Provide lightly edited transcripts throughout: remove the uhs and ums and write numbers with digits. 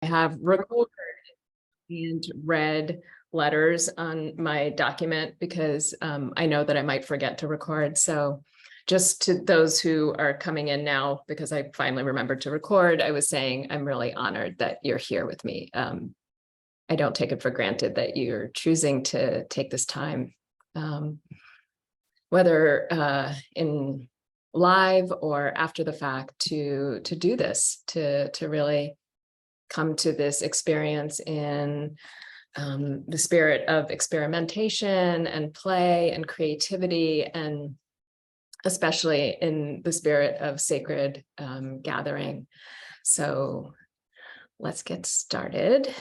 have recorded and read letters on my document because I know that I might forget to record. So just to those who are coming in now, because I finally remembered to record, I was saying I'm really honored that you're here with me. I don't take it for granted that you're choosing to take this time, whether in live or after the fact, to do this, to really come to this experience in the spirit of experimentation and play and creativity, and especially in the spirit of sacred gathering. So let's get started.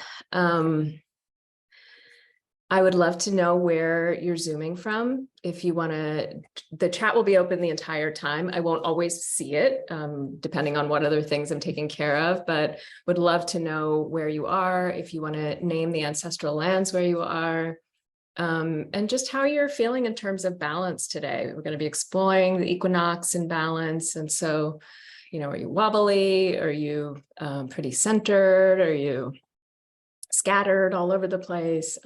I would love to know where you're Zooming from. If you want to, the chat will be open the entire time. I won't always see it, depending on what other things I'm taking care of, but would love to know where you are, if you want to name the ancestral lands where you are, and just how you're feeling in terms of balance today. We're going to be exploring the equinox and balance. And so, you know, are you wobbly? Are you pretty centered? Are you scattered all over the place?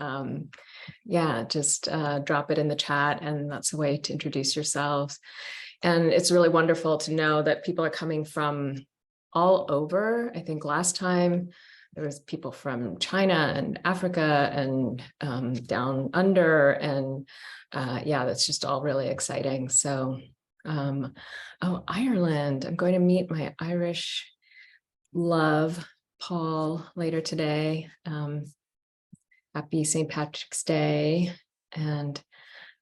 Yeah, just drop it in the chat, and that's a way to introduce yourselves. And it's really wonderful to know that people are coming from all over. I think last time there was people from China and Africa and down under, and yeah, that's just all really exciting. So, oh, Ireland, I'm going to meet my Irish love, Paul, later today. Happy St. Patrick's Day, and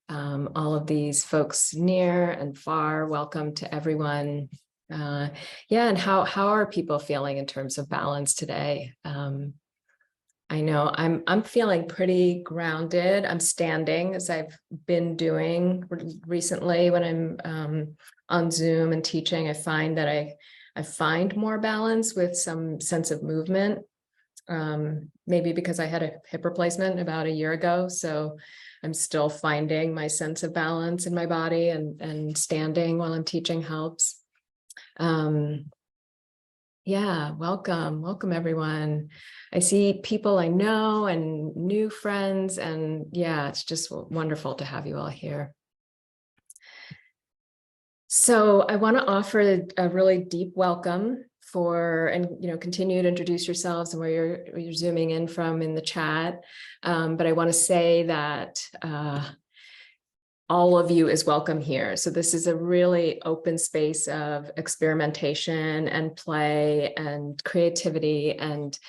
all of these folks near and far, welcome to everyone. Yeah, and how are people feeling in terms of balance today? I know I'm feeling pretty grounded. I'm standing, as I've been doing recently when I'm on Zoom and teaching. I find that I find more balance with some sense of movement, maybe because I had a hip replacement about a year ago. So I'm still finding my sense of balance in my body, and standing while I'm teaching helps. Yeah, welcome everyone. I see people I know and new friends, and yeah, it's just wonderful to have you all here. So I want to offer a really deep welcome and continue to introduce yourselves and where you're zooming in from in the chat. But I want to say that all of you is welcome here. So this is a really open space of experimentation and play and creativity, and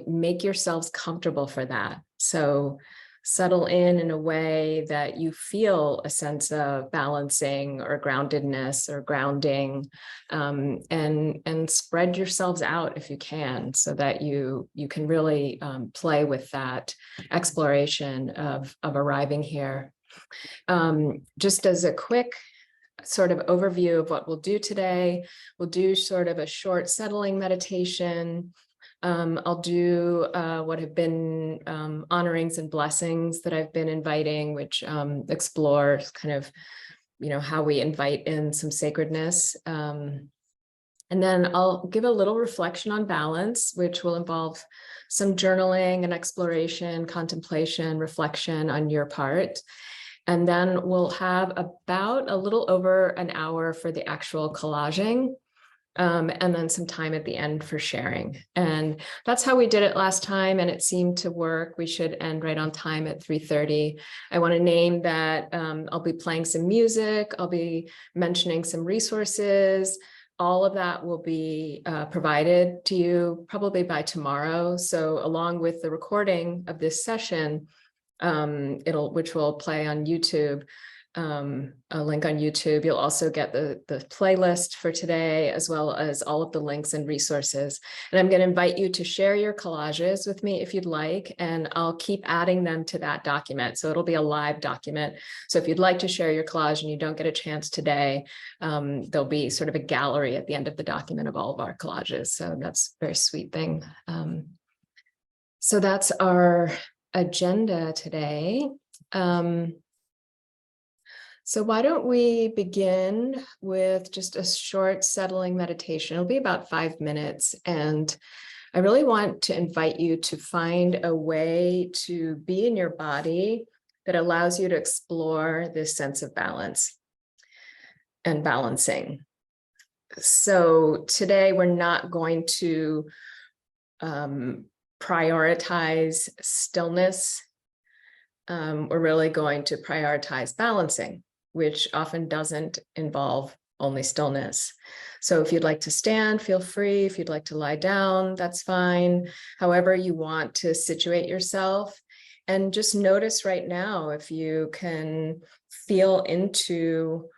make yourselves comfortable for that. So settle in a way that you feel a sense of balancing or groundedness or grounding, and spread yourselves out if you can, so that you can really play with that exploration of arriving here. Just as a quick sort of overview of what we'll do today, we'll do sort of a short settling meditation. I'll do what have been honorings and blessings that I've been inviting, which explore kind of, how we invite in some sacredness. And then I'll give a little reflection on balance, which will involve some journaling and exploration, contemplation, reflection on your part. And then we'll have about a little over an hour for the actual collaging. And then some time at the end for sharing. And that's how we did it last time, and it seemed to work. We should end right on time at 3:30. I want to name that I'll be playing some music. I'll be mentioning some resources. All of that will be provided to you probably by tomorrow. So along with the recording of this session, which will play on YouTube, a link on YouTube. You'll also get the playlist for today, as well as all of the links and resources. And I'm going to invite you to share your collages with me if you'd like, and I'll keep adding them to that document. So it'll be a live document. So if you'd like to share your collage and you don't get a chance today, there'll be sort of a gallery at the end of the document of all of our collages. So that's a very sweet thing. So that's our agenda today. So why don't we begin with just a short settling meditation? It'll be about 5 minutes. And I really want to invite you to find a way to be in your body that allows you to explore this sense of balance and balancing. So today we're not going to prioritize stillness. We're really going to prioritize balancing, which often doesn't involve only stillness. So if you'd like to stand, feel free. If you'd like to lie down, that's fine. However you want to situate yourself. And just notice right now if you can feel into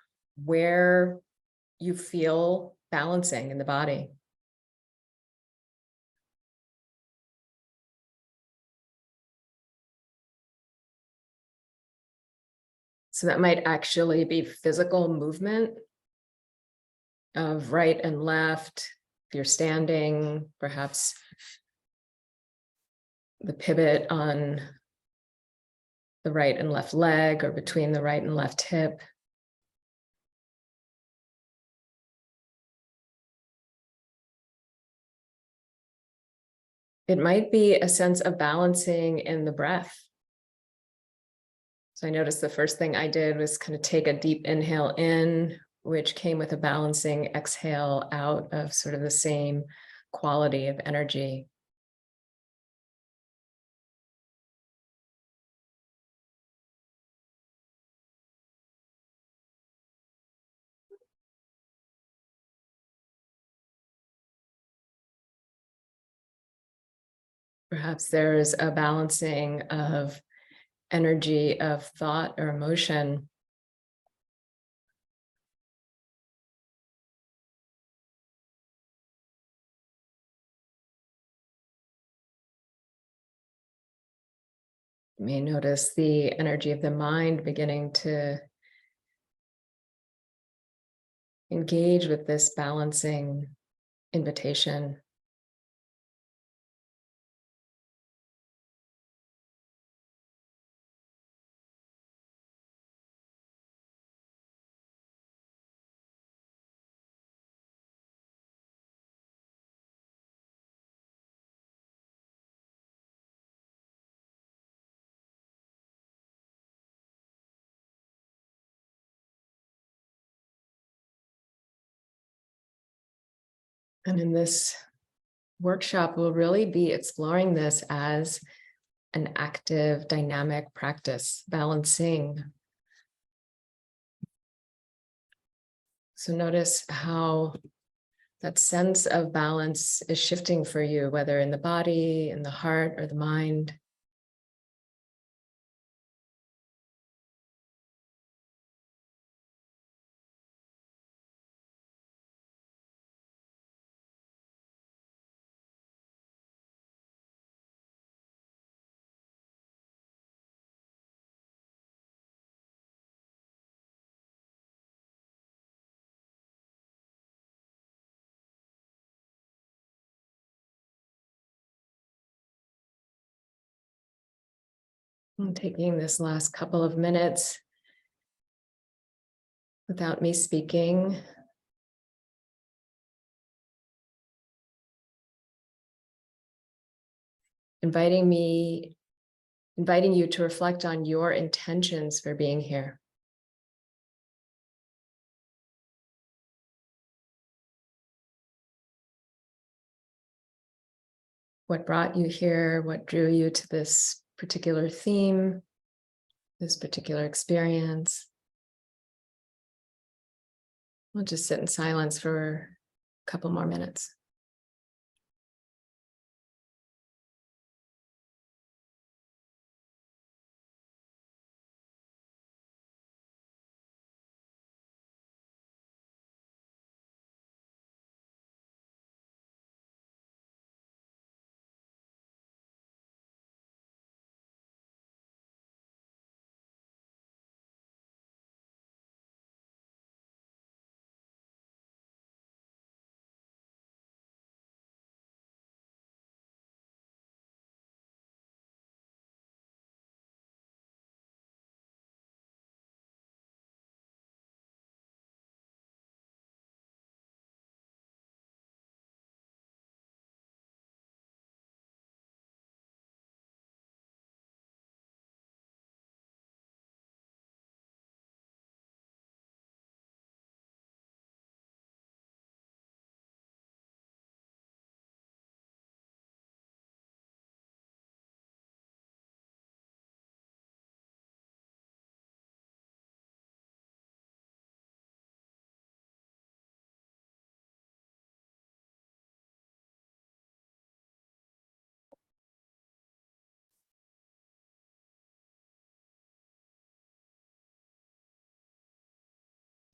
where you feel balancing in the body. So that might actually be physical movement of right and left. If you're standing, perhaps the pivot on the right and left leg or between the right and left hip. It might be a sense of balancing in the breath. So I noticed the first thing I did was kind of take a deep inhale in, which came with a balancing exhale out of sort of the same quality of energy. Perhaps there's a balancing of energy of thought or emotion. You may notice the energy of the mind beginning to engage with this balancing invitation. And in this workshop, we'll really be exploring this as an active, dynamic practice, balancing. So notice how that sense of balance is shifting for you, whether in the body, in the heart, or the mind. And taking this last couple of minutes without me speaking, inviting you to reflect on your intentions for being here. What brought you here? What drew you to this particular theme, this particular experience? We'll just sit in silence for a couple more minutes.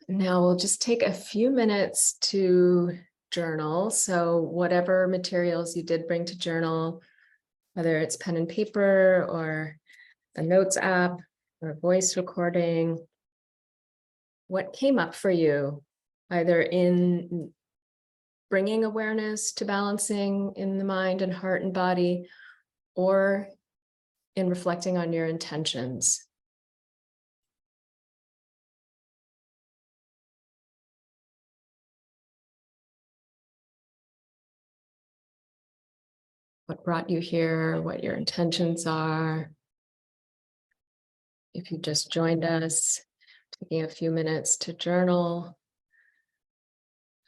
Now we'll just take a few minutes to journal. So whatever materials you did bring to journal, whether it's pen and paper or a notes app or voice recording, what came up for you, either in bringing awareness to balancing in the mind and heart and body, or in reflecting on your intentions? What brought you here, what your intentions are. If you just joined us, taking a few minutes to journal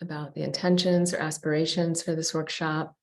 about the intentions or aspirations for this workshop.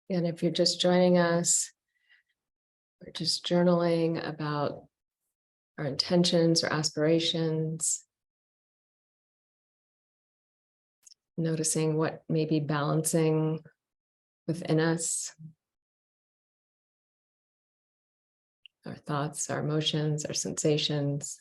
And if you're just joining us, we're just journaling about our intentions or aspirations, noticing what may be balancing within us, our thoughts, our emotions, our sensations.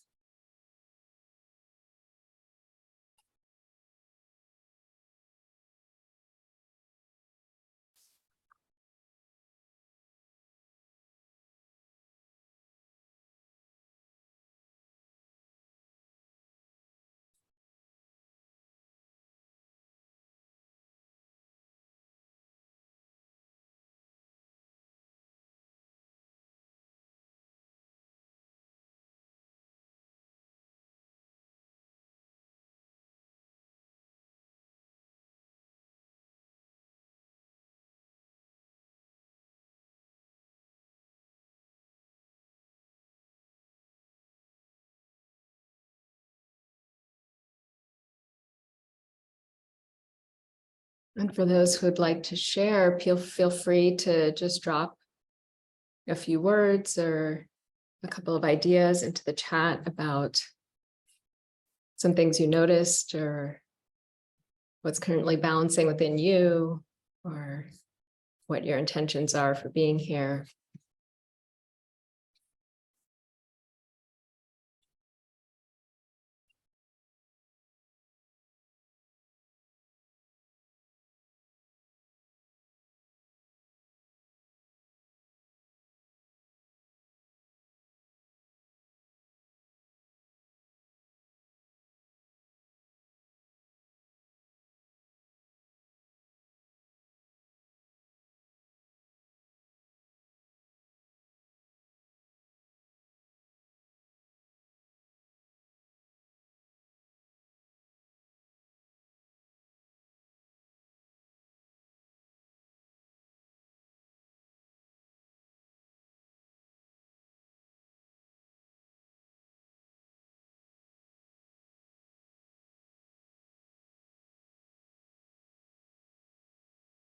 And for those who would like to share, feel free to just drop a few words or a couple of ideas into the chat about some things you noticed or what's currently balancing within you, or what your intentions are for being here.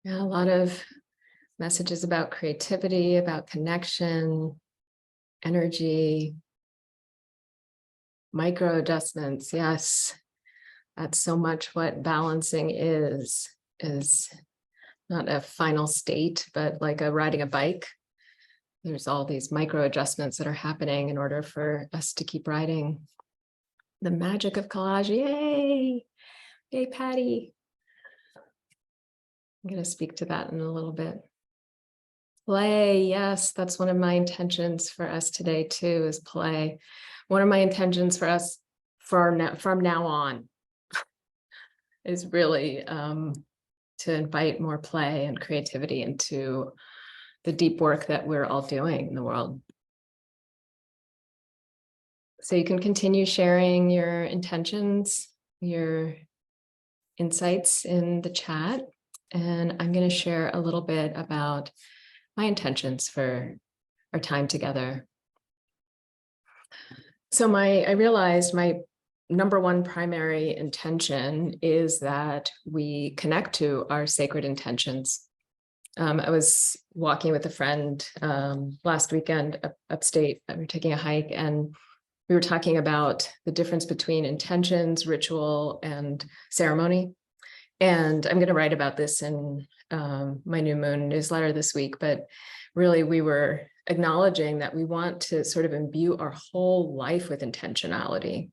Yeah, a lot of messages about creativity, about connection, energy, micro adjustments. Yes, that's so much what balancing is not a final state, but like riding a bike. There's all these micro adjustments that are happening in order for us to keep riding. The magic of collage. Yay! Yay, Patty. I'm going to speak to that in a little bit. Play, yes, that's one of my intentions for us today too, is play. One of my intentions for us from now on is really to invite more play and creativity into the deep work that we're all doing in the world. So you can continue sharing your intentions, your insights in the chat, and I'm going to share a little bit about my intentions for our time together. So I realized my number one primary intention is that we connect to our sacred intentions. I was walking with a friend last weekend upstate. We were taking a hike, and we were talking about the difference between intentions, ritual, and ceremony. And I'm going to write about this in my new moon newsletter this week, but really we were acknowledging that we want to sort of imbue our whole life with intentionality.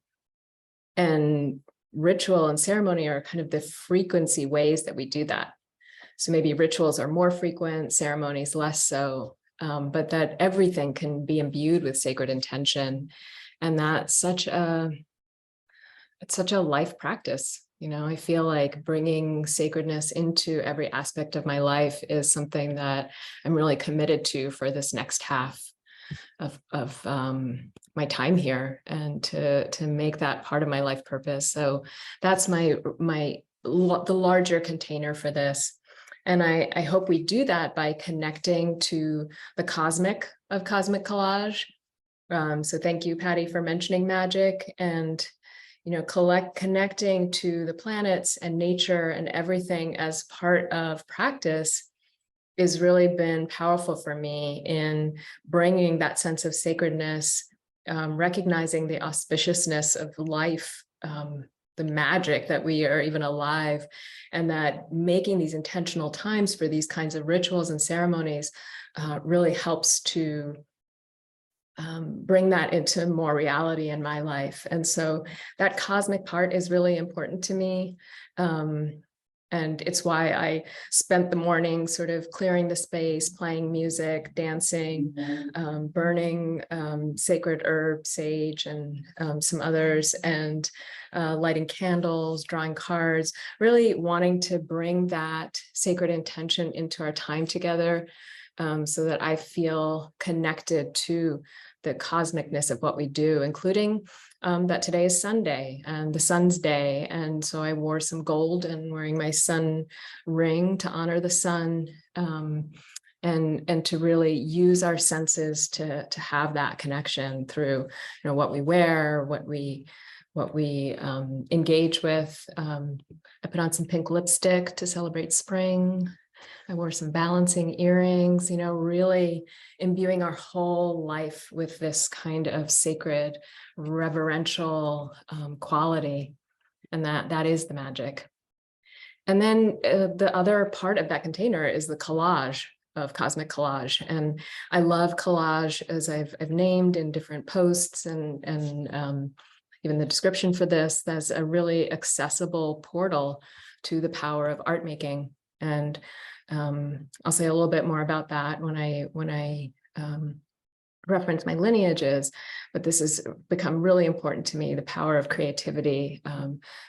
And ritual and ceremony are kind of the frequency ways that we do that. So maybe rituals are more frequent, ceremonies less so, but that everything can be imbued with sacred intention. And that's it's such a life practice. You know, I feel like bringing sacredness into every aspect of my life is something that I'm really committed to for this next half of my time here, and to make that part of my life purpose. So that's the larger container for this. And I hope we do that by connecting to the cosmic of Cosmic Collage. So thank you, Patty, for mentioning magic, and connecting to the planets and nature and everything as part of practice has really been powerful for me in bringing that sense of sacredness, recognizing the auspiciousness of life, the magic that we are even alive, and that making these intentional times for these kinds of rituals and ceremonies really helps to bring that into more reality in my life. And so that cosmic part is really important to me. And it's why I spent the morning sort of clearing the space, playing music, dancing, burning sacred herb, sage, and some others, and lighting candles, drawing cards, really wanting to bring that sacred intention into our time together, so that I feel connected to the cosmicness of what we do, including that today is Sunday and the sun's day. And so I wore some gold and wearing my sun ring to honor the sun, and to really use our senses to have that connection through, what we wear, what we engage with. I put on some pink lipstick to celebrate spring. I wore some balancing earrings, really imbuing our whole life with this kind of sacred, reverential quality. And that is the magic. And then the other part of that container is the collage of Cosmic Collage. And I love collage, as I've named in different posts, and even the description for this, that's a really accessible portal to the power of art making. And I'll say a little bit more about that when I reference my lineages, but this has become really important to me, the power of creativity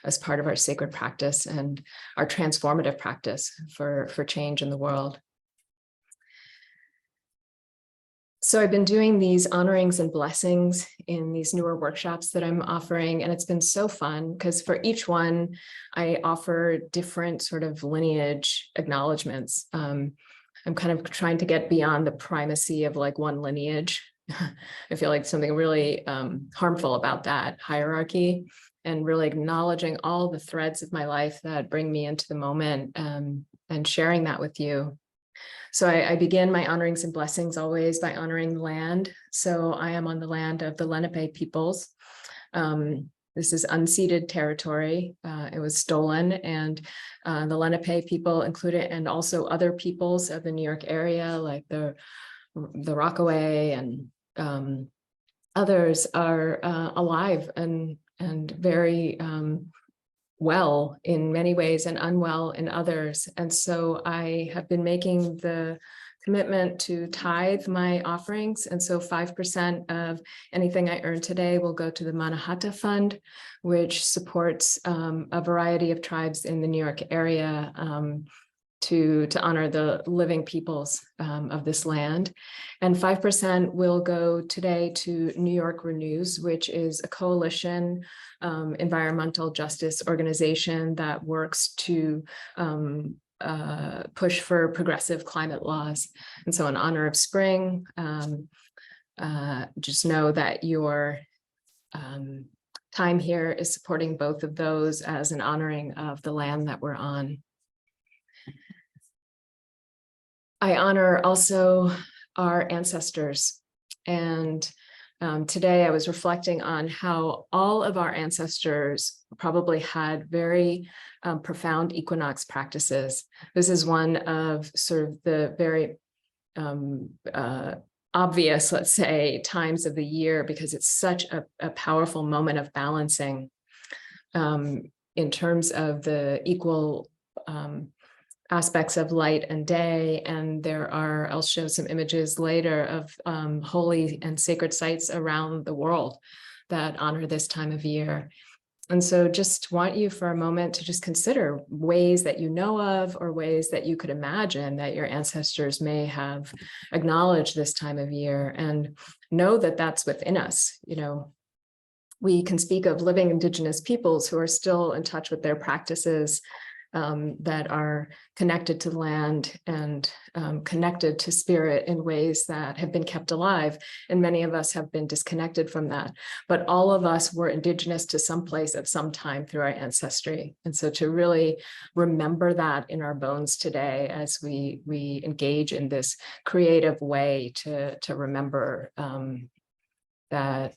as part of our sacred practice and our transformative practice for change in the world. So I've been doing these honorings and blessings in these newer workshops that I'm offering, and it's been so fun because for each one, I offer different sort of lineage acknowledgements. I'm kind of trying to get beyond the primacy of like one lineage. I feel like something really harmful about that hierarchy, and really acknowledging all the threads of my life that bring me into the moment, and sharing that with you. So I begin my honorings and blessings always by honoring land. So I am on the land of the Lenape peoples. This is unceded territory. It was stolen, and the Lenape people included, and also other peoples of the New York area, like the Rockaway and others, are alive and very well in many ways and unwell in others. And so I have been making the commitment to tithe my offerings. And so 5% of anything I earn today will go to the Mannahatta Fund, which supports a variety of tribes in the New York area to honor the living peoples of this land. And 5% will go today to New York Renews, which is a coalition environmental justice organization that works to push for progressive climate laws. And so in honor of spring, just know that your time here is supporting both of those as an honoring of the land that we're on. I honor also our ancestors. And today I was reflecting on how all of our ancestors probably had very profound equinox practices. This is one of sort of the very obvious, let's say, times of the year, because it's such a powerful moment of balancing in terms of the equal aspects of light and day. And there are, I'll show some images later of holy and sacred sites around the world that honor this time of year. And so just want you for a moment to just consider ways that you know of, or ways that you could imagine that your ancestors may have acknowledged this time of year, and know that that's within us. You know, we can speak of living Indigenous peoples who are still in touch with their practices that are connected to land and connected to spirit in ways that have been kept alive. And many of us have been disconnected from that. But all of us were Indigenous to some place at some time through our ancestry. And so to really remember that in our bones today as we engage in this creative way to remember that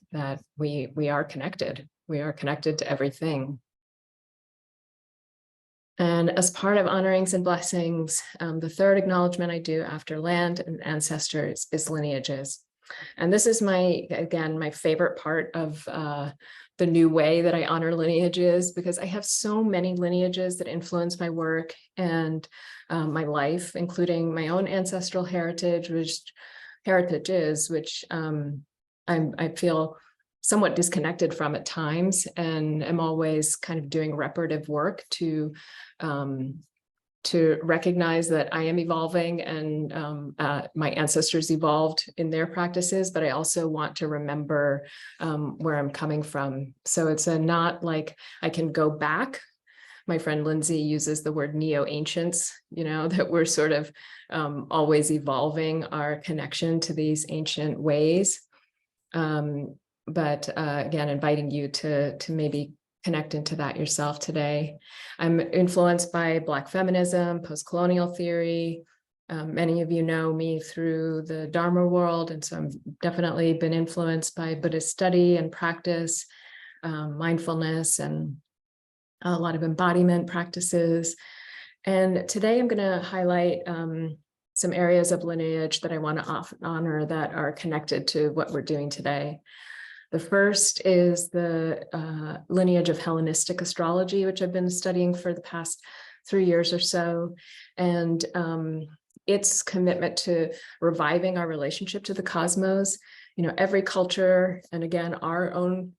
we are connected. We are connected to everything. And as part of honorings and blessings, the third acknowledgement I do after land and ancestors is lineages. And this is again, my favorite part of the new way that I honor lineages, because I have so many lineages that influence my work and my life, including my own ancestral heritage, which I feel somewhat disconnected from at times, and I'm always kind of doing reparative work to recognize that I am evolving and my ancestors evolved in their practices, but I also want to remember where I'm coming from. So it's not like I can go back. My friend Lindsay uses the word neo-ancients, you know, that we're sort of always evolving our connection to these ancient ways. But again, inviting you to maybe connect into that yourself today. I'm influenced by Black feminism, post-colonial theory. Many of you know me through the Dharma world, and so I've definitely been influenced by Buddhist study and practice, mindfulness, and a lot of embodiment practices. And today I'm going to highlight some areas of lineage that I want to honor that are connected to what we're doing today. The first is the lineage of Hellenistic astrology, which I've been studying for the past 3 years or so, and its commitment to reviving our relationship to the cosmos. You know, every culture, and again, our own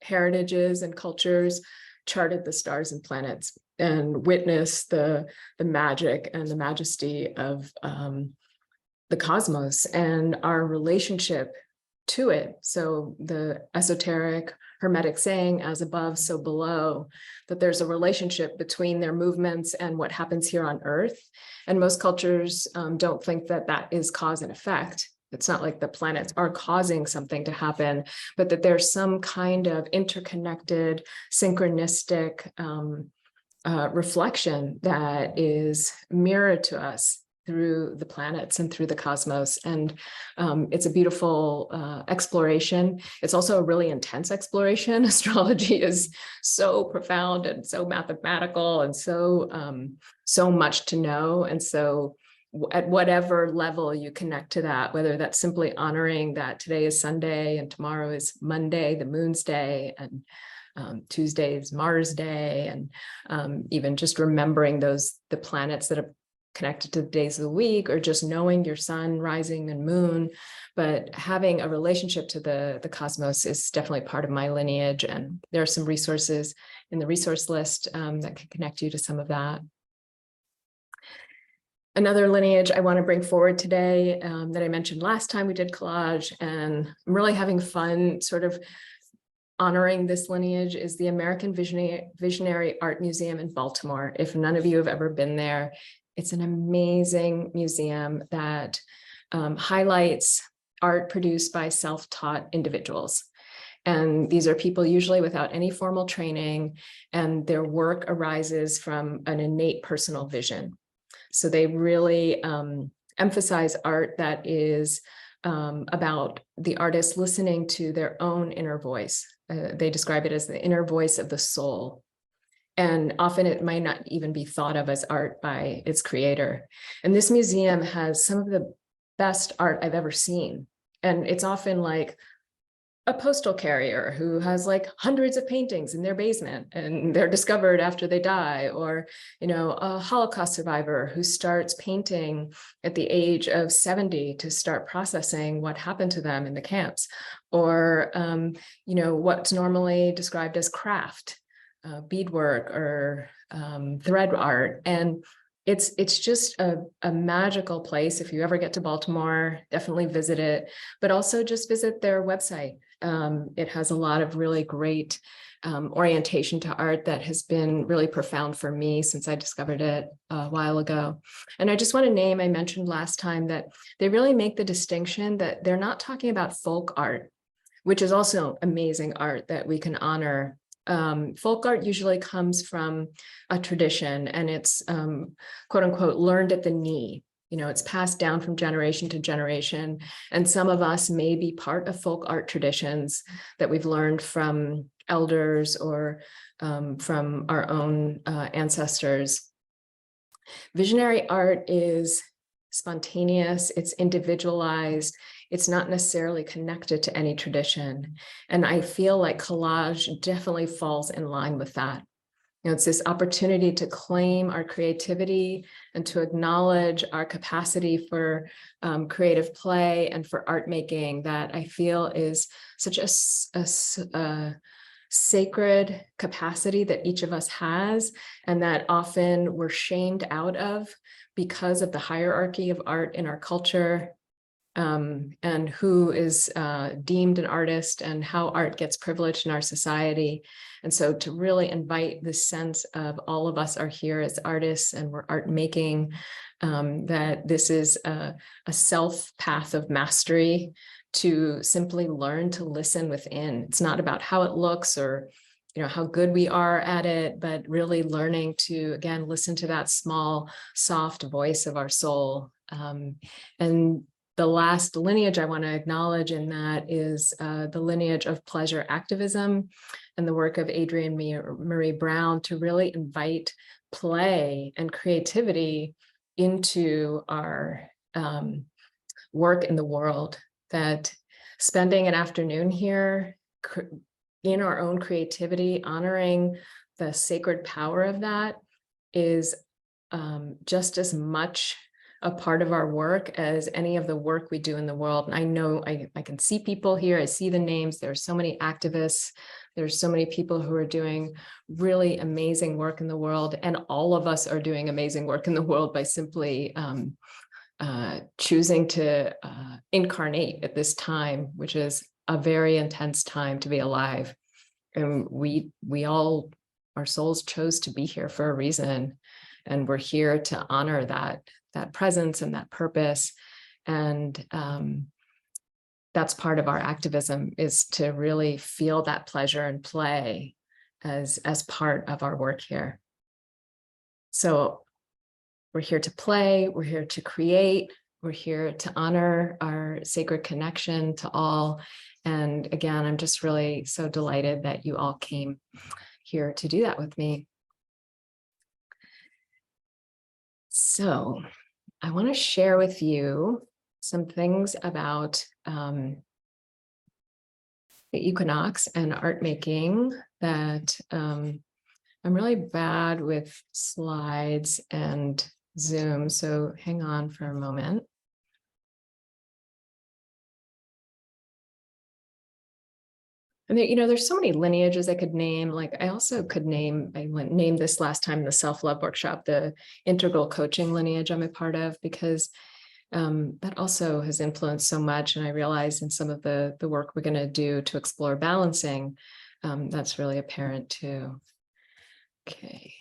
heritages and cultures, charted the stars and planets and witnessed the magic and the majesty of the cosmos and our relationship to it. So the esoteric Hermetic saying, as above, so below, that there's a relationship between their movements and what happens here on Earth. And most cultures don't think that that is cause and effect. It's not like the planets are causing something to happen, but that there's some kind of interconnected, synchronistic reflection that is mirrored to us through the planets and through the cosmos. And it's a beautiful exploration. It's also a really intense exploration. Astrology is so profound and so mathematical and so much to know. And so at whatever level you connect to that, whether that's simply honoring that today is Sunday and tomorrow is Monday, the moon's day, and Tuesday is Mars Day, and even just remembering the planets that connected to the days of the week or just knowing your sun, rising, and moon, but having a relationship to the cosmos is definitely part of my lineage. And there are some resources in the resource list that can connect you to some of that. Another lineage I want to bring forward today that I mentioned last time we did collage, and I'm really having fun sort of honoring this lineage, is the American Visionary Art Museum in Baltimore. If none of you have ever been there, it's an amazing museum that highlights art produced by self-taught individuals. And these are people usually without any formal training, and their work arises from an innate personal vision. So they really emphasize art that is about the artist listening to their own inner voice. They describe it as the inner voice of the soul. And often it might not even be thought of as art by its creator. And this museum has some of the best art I've ever seen. And it's often like a postal carrier who has like hundreds of paintings in their basement and they're discovered after they die, or, you know, a Holocaust survivor who starts painting at the age of 70 to start processing what happened to them in the camps, or, you know, what's normally described as craft, beadwork or thread art. And it's just a magical place. If you ever get to Baltimore, definitely visit it, but also just visit their website. It has a lot of really great orientation to art that has been really profound for me since I discovered it a while ago. And I just want to name, I mentioned last time that they really make the distinction that they're not talking about folk art, which is also amazing art that we can honor. Folk art usually comes from a tradition, and it's quote unquote learned at the knee. You know, it's passed down from generation to generation. And some of us may be part of folk art traditions that we've learned from elders or from our own ancestors. Visionary art is spontaneous, it's individualized, it's not necessarily connected to any tradition. And I feel like collage definitely falls in line with that. You know, it's this opportunity to claim our creativity and to acknowledge our capacity for creative play and for art making that I feel is such a sacred capacity that each of us has, and that often we're shamed out of because of the hierarchy of art in our culture, and who is deemed an artist and how art gets privileged in our society. And so to really invite this sense of all of us are here as artists and we're art making, that this is a self path of mastery to simply learn to listen within. It's not about how it looks or, you know, how good we are at it, but really learning to, again, listen to that small, soft voice of our soul. And the last lineage I want to acknowledge in that is the lineage of pleasure activism and the work of Adrienne Marie Brown to really invite play and creativity into our work in the world. That spending an afternoon here in our own creativity, honoring the sacred power of that is just as much a part of our work as any of the work we do in the world. And I know I can see people here, I see the names, there are so many activists, there's so many people who are doing really amazing work in the world, and all of us are doing amazing work in the world by simply choosing to incarnate at this time, which is a very intense time to be alive. And we all, our souls chose to be here for a reason, and we're here to honor that presence and that purpose. And that's part of our activism, is to really feel that pleasure and play as part of our work here. So we're here to play, we're here to create, we're here to honor our sacred connection to all. And again, I'm just really so delighted that you all came here to do that with me. So I want to share with you some things about the equinox and art making that I'm really bad with slides, and Zoom, so hang on for a moment. And there, there's so many lineages I could name. Like I also could name, I named this last time in the self-love workshop, the integral coaching lineage I'm a part of, because that also has influenced so much. And I realize in some of the work we're going to do to explore balancing, that's really apparent too. Okay.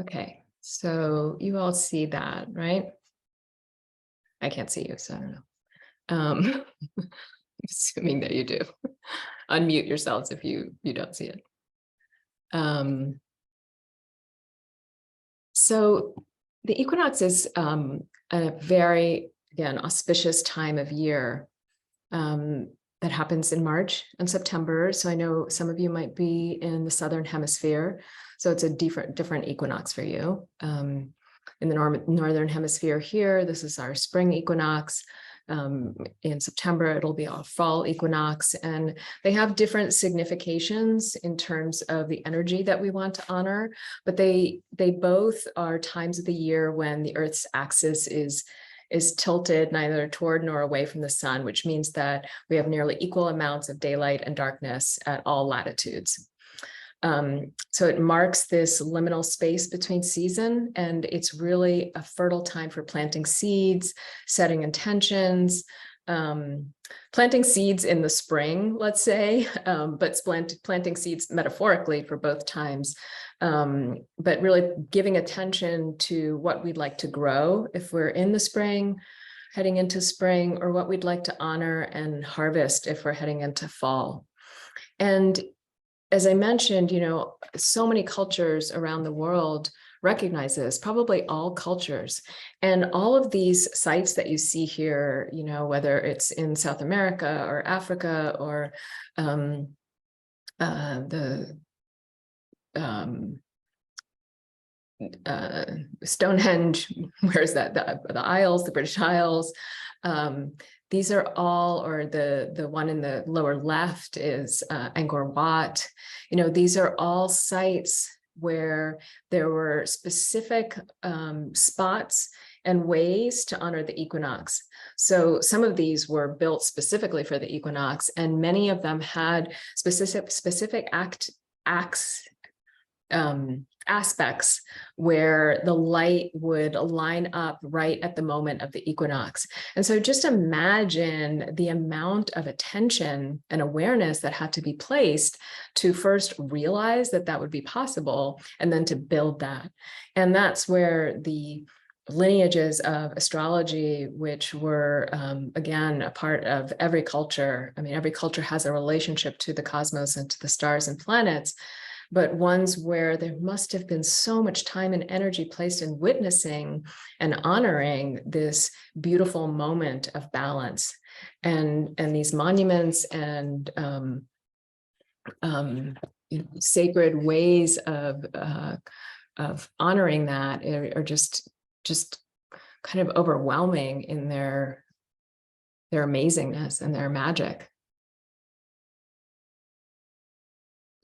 Okay, so you all see that, right? I can't see you, so I don't know. Assuming that you do. Unmute yourselves if you don't see it. So the equinox is a very, again, auspicious time of year that happens in March and September. So I know some of you might be in the Southern Hemisphere. So it's a different equinox for you. In the Northern Hemisphere here, this is our spring equinox. In September, it'll be our fall equinox, and they have different significations in terms of the energy that we want to honor, but they both are times of the year when the Earth's axis is tilted neither toward nor away from the sun, which means that we have nearly equal amounts of daylight and darkness at all latitudes. So it marks this liminal space between season, and it's really a fertile time for planting seeds, setting intentions, planting seeds in the spring, let's say, but planting seeds metaphorically for both times, but really giving attention to what we'd like to grow if we're in the spring, heading into spring, or what we'd like to honor and harvest if we're heading into fall. And as I mentioned, so many cultures around the world recognize this, probably all cultures. And all of these sites that you see here, whether it's in South America or Africa or Stonehenge, where's that? The Isles, the British Isles. These are all, or the one in the lower left is Angkor Wat. These are all sites where there were specific spots and ways to honor the equinox. So some of these were built specifically for the equinox, and many of them had specific aspects where the light would line up right at the moment of the equinox. And so just imagine the amount of attention and awareness that had to be placed to first realize that that would be possible, and then to build that. And that's where the lineages of astrology, which were, again, a part of every culture. I mean, every culture has a relationship to the cosmos and to the stars and planets, but ones where there must have been so much time and energy placed in witnessing and honoring this beautiful moment of balance. And these monuments and sacred ways of honoring that are just kind of overwhelming in their amazingness and their magic.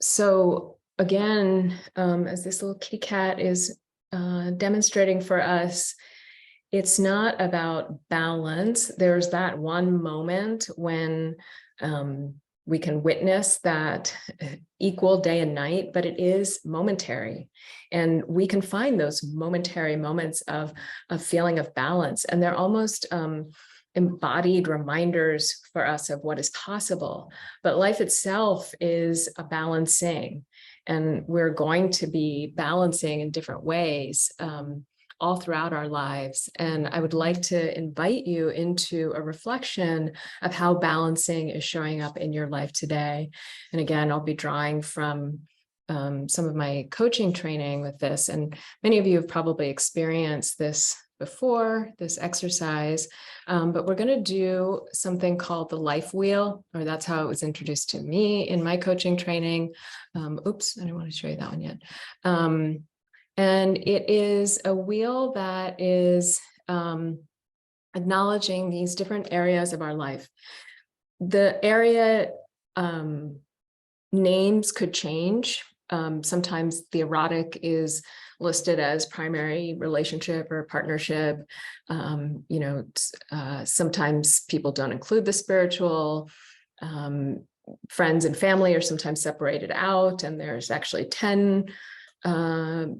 So again, as this little kitty cat is demonstrating for us, it's not about balance. There's that one moment when we can witness that equal day and night, but it is momentary. And we can find those momentary moments of feeling of balance. And they're almost embodied reminders for us of what is possible. But life itself is a balancing. And we're going to be balancing in different ways all throughout our lives. And I would like to invite you into a reflection of how balancing is showing up in your life today. And again, I'll be drawing from some of my coaching training with this. And many of you have probably experienced this before, this exercise, but we're going to do something called the life wheel, or that's how it was introduced to me in my coaching training. Oops, I didn't want to show you that one yet. And it is a wheel that is acknowledging these different areas of our life. The area names could change. Sometimes the erotic is listed as primary relationship or partnership. Sometimes people don't include the spiritual. Friends and family are sometimes separated out, and there's actually 10. The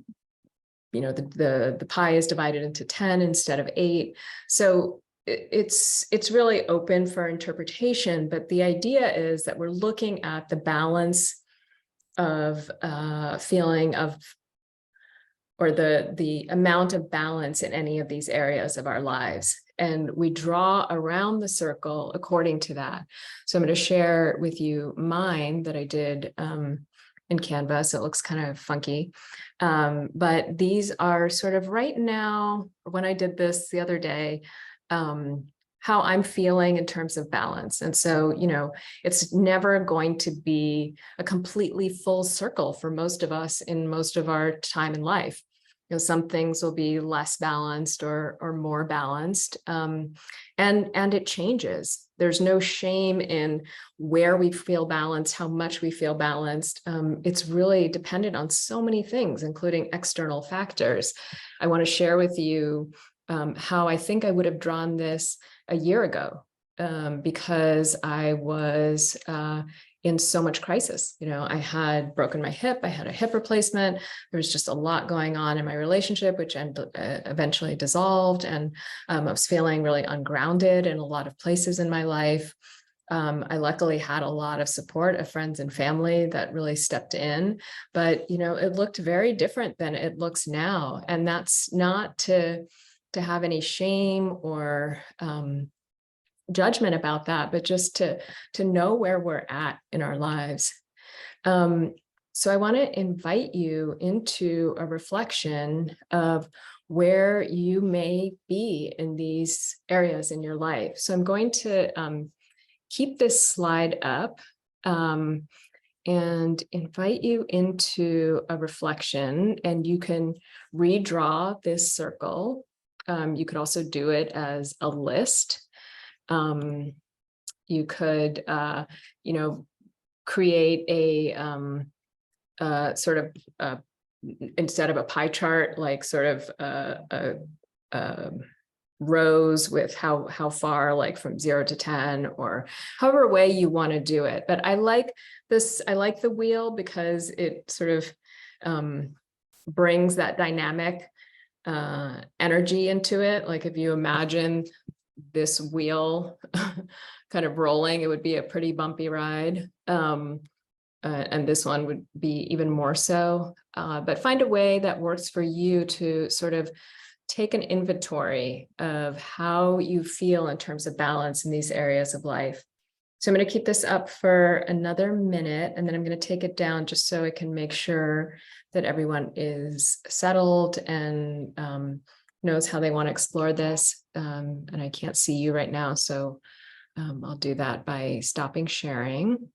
pie is divided into 10 instead of 8. So it's really open for interpretation, but the idea is that we're looking at the balance of feeling of, or the amount of balance in any of these areas of our lives. And we draw around the circle according to that. So I'm going to share with you mine that I did in Canva. So it looks kind of funky. But these are sort of right now, when I did this the other day, how I'm feeling in terms of balance. And so, it's never going to be a completely full circle for most of us in most of our time in life. Some things will be less balanced or more balanced, and it changes. There's no shame in where we feel balanced, how much we feel balanced. It's really dependent on so many things, including external factors. I want to share with you how I think I would have drawn this a year ago, because I was in so much crisis. I had broken my hip, I had a hip replacement. There was just a lot going on in my relationship, which eventually dissolved. And I was feeling really ungrounded in a lot of places in my life. I luckily had a lot of support of friends and family that really stepped in, but it looked very different than it looks now. And that's not to have any shame or judgment about that, but just to know where we're at in our lives. So I want to invite you into a reflection of where you may be in these areas in your life. So I'm going to keep this slide up and invite you into a reflection, and you can redraw this circle. You could also do it as a list. You could, create a sort of, instead of a pie chart, like sort of rows with how far, like from 0 to 10, or however way you want to do it. But I like this. I like the wheel because it sort of brings that dynamic energy into it. Like if you imagine this wheel kind of rolling, it would be a pretty bumpy ride. And this one would be even more so. But find a way that works for you to sort of take an inventory of how you feel in terms of balance in these areas of life. So I'm going to keep this up for another minute, and then I'm going to take it down just so I can make sure that everyone is settled and knows how they want to explore this. And I can't see you right now, so I'll do that by stopping sharing.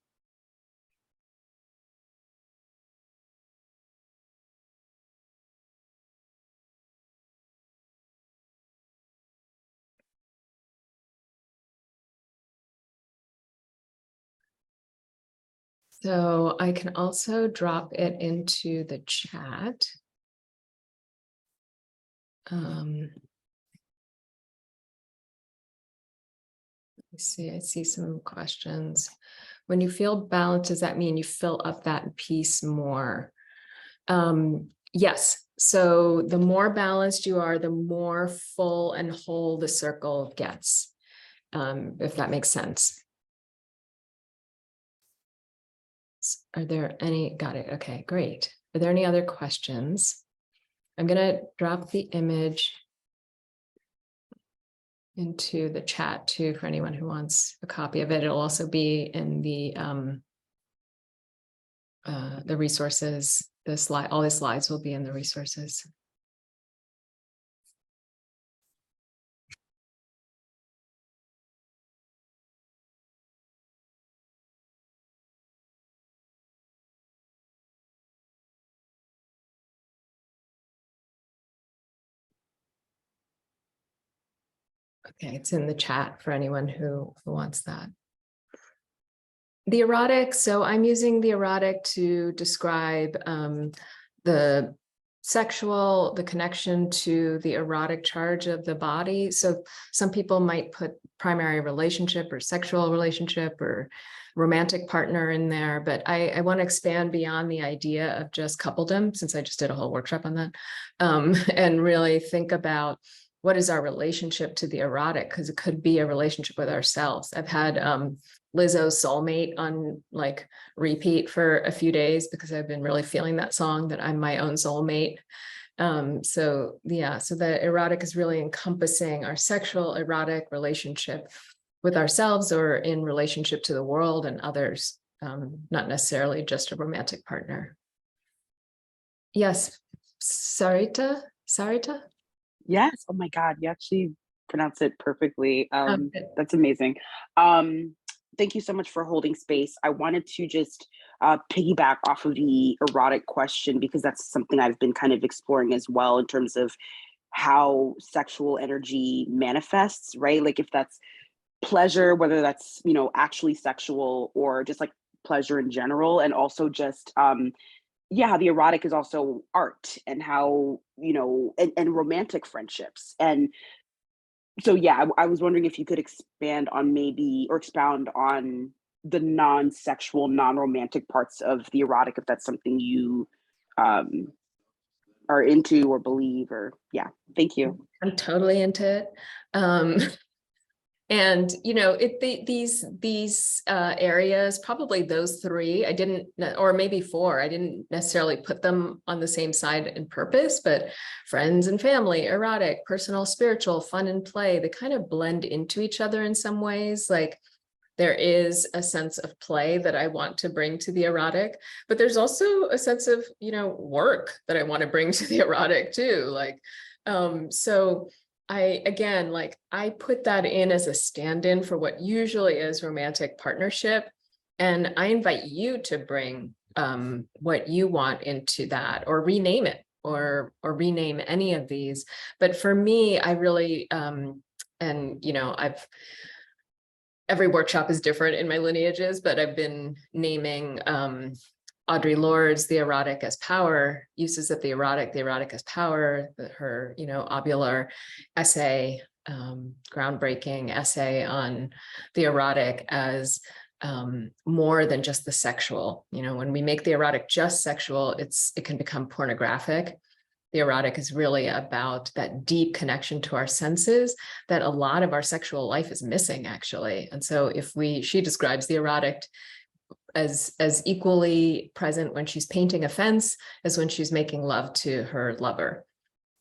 So I can also drop it into the chat. I see some questions. When you feel balanced, does that mean you fill up that piece more? Yes. So the more balanced you are, the more full and whole the circle gets, if that makes sense. Are there any? Got it. Okay, great. Are there any other questions? I'm going to drop the image into the chat too for anyone who wants a copy of it. It'll also be in the resources. The slide, all the slides will be in the resources. Okay, it's in the chat for anyone who wants that. The erotic, so I'm using the erotic to describe the sexual, the connection to the erotic charge of the body. So some people might put primary relationship or sexual relationship or romantic partner in there, but I want to expand beyond the idea of just coupledom, since I just did a whole workshop on that, and really think about what is our relationship to the erotic, because it could be a relationship with ourselves. I've had Lizzo's Soulmate on like repeat for a few days because I've been really feeling that song, that I'm my own soulmate. So yeah, so the erotic is really encompassing our sexual erotic relationship with ourselves or in relationship to the world and others, not necessarily just a romantic partner. Yes, Sarita? Yes. Oh my God, you actually pronounced it perfectly. Okay. That's amazing. Thank you so much for holding space. I wanted to just piggyback off of the erotic question, because that's something I've been kind of exploring as well in terms of how sexual energy manifests, right? Like if that's pleasure, whether that's, you know, actually sexual or just like pleasure in general, and also just yeah, how the erotic is also art, and how, you know, and romantic friendships. And so, yeah, I was wondering if you could expand on maybe, or expound on the non-sexual, non-romantic parts of the erotic, if that's something you um, are into or believe, or yeah, thank you. I'm totally into it. And you know, these areas, probably those three, I didn't, or maybe four, I didn't necessarily put them on the same side in purpose, but friends and family, erotic, personal, spiritual, fun and play, they kind of blend into each other in some ways. Like there is a sense of play that I want to bring to the erotic, but there's also a sense of, you know, work that I want to bring to the erotic too. Like, so again, like I put that in as a stand-in for what usually is romantic partnership. And I invite you to bring what you want into that, or rename it, or rename any of these. But for me, I really, and you know, every workshop is different in my lineages, but I've been naming Audre Lorde's The Erotic as Power, uses of the erotic as power, her, you know, ovular essay, groundbreaking essay on the erotic as more than just the sexual. You know, when we make the erotic just sexual, it can become pornographic. The erotic is really about that deep connection to our senses that a lot of our sexual life is missing, actually. And so if she describes the erotic as equally present when she's painting a fence as when she's making love to her lover.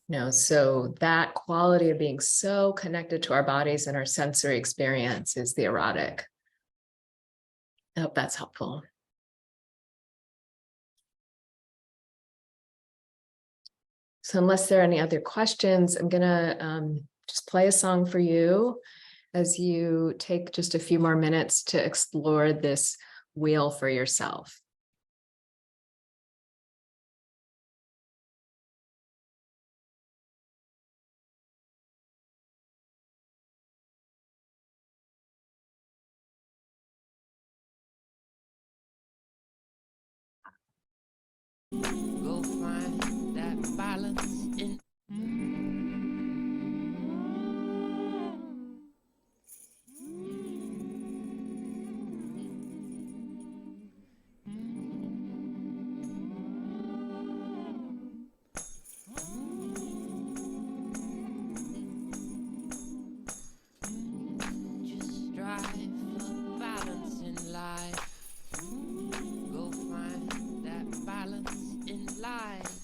You know, so that quality of being so connected to our bodies and our sensory experience is the erotic. I hope that's helpful. So unless there are any other questions, I'm gonna just play a song for you as you take just a few more minutes to explore this wheel for yourself. Go find that balance in. Just strive for balance in life. Go find that balance in life.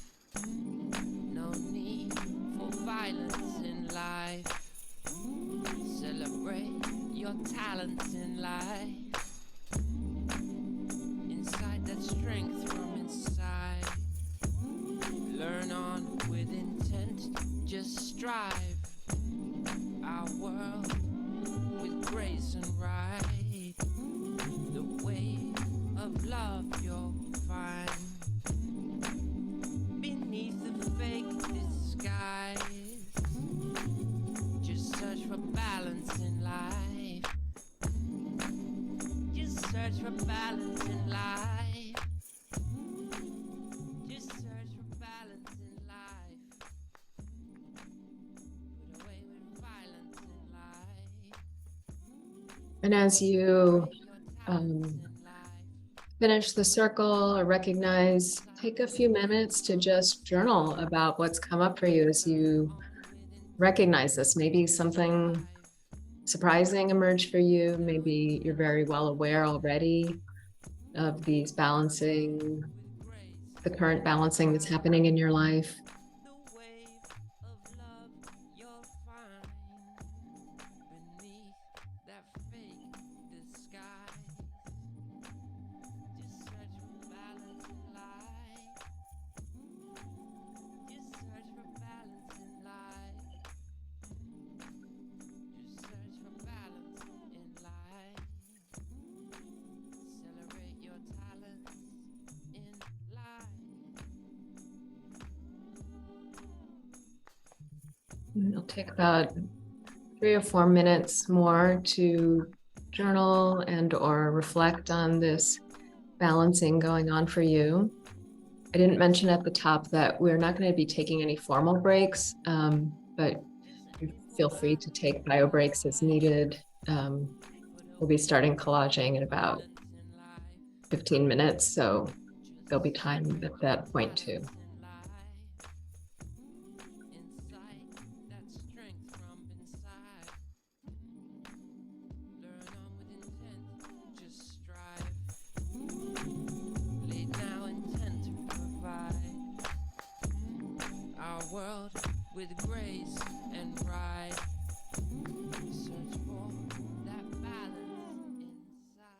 No need for violence in life. Celebrate your talents in life. Inside that strength from inside. Learn on with intent, just strive. Our world with grace and right. The way of love you'll find beneath the fake disguise. Just search for balance in life. Just search for balance. balance in life. Just search for balance in life. Put away with violence in life. And as you Your talents in life. finish the circle or recognize, take a few minutes to just journal about what's come up for you as you recognize this. Maybe something surprising emerged for you. Maybe you're very well aware already of these balancing, the current balancing that's happening in your life. The wave of love you'll find beneath that fake disguise. Just search for balance in life. Just search for balance in life. Just search for balance in life. Celebrate your talents in life. It'll take about 3 or 4 minutes more to journal and or reflect on this balancing going on for you. I didn't mention at the top that we're not going to be taking any formal breaks, but you feel free to take bio breaks as needed. We'll be starting collaging in about 15 minutes, so there'll be time at that point too. World with grace and pride. Search for that balance inside.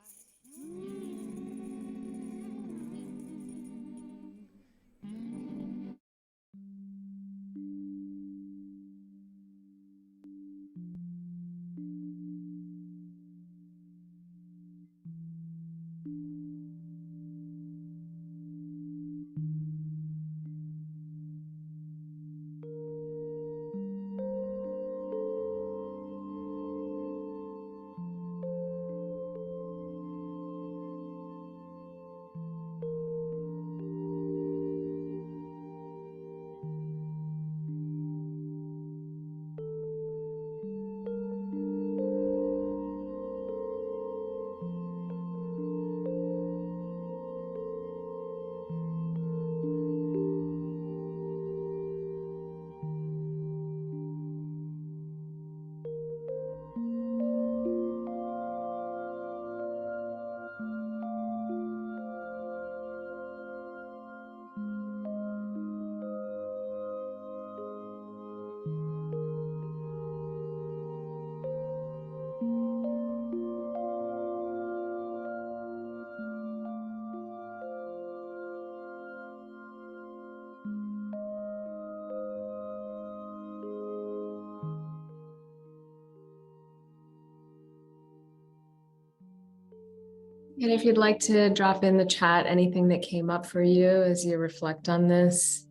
And if you'd like to drop in the chat anything that came up for you as you reflect on this,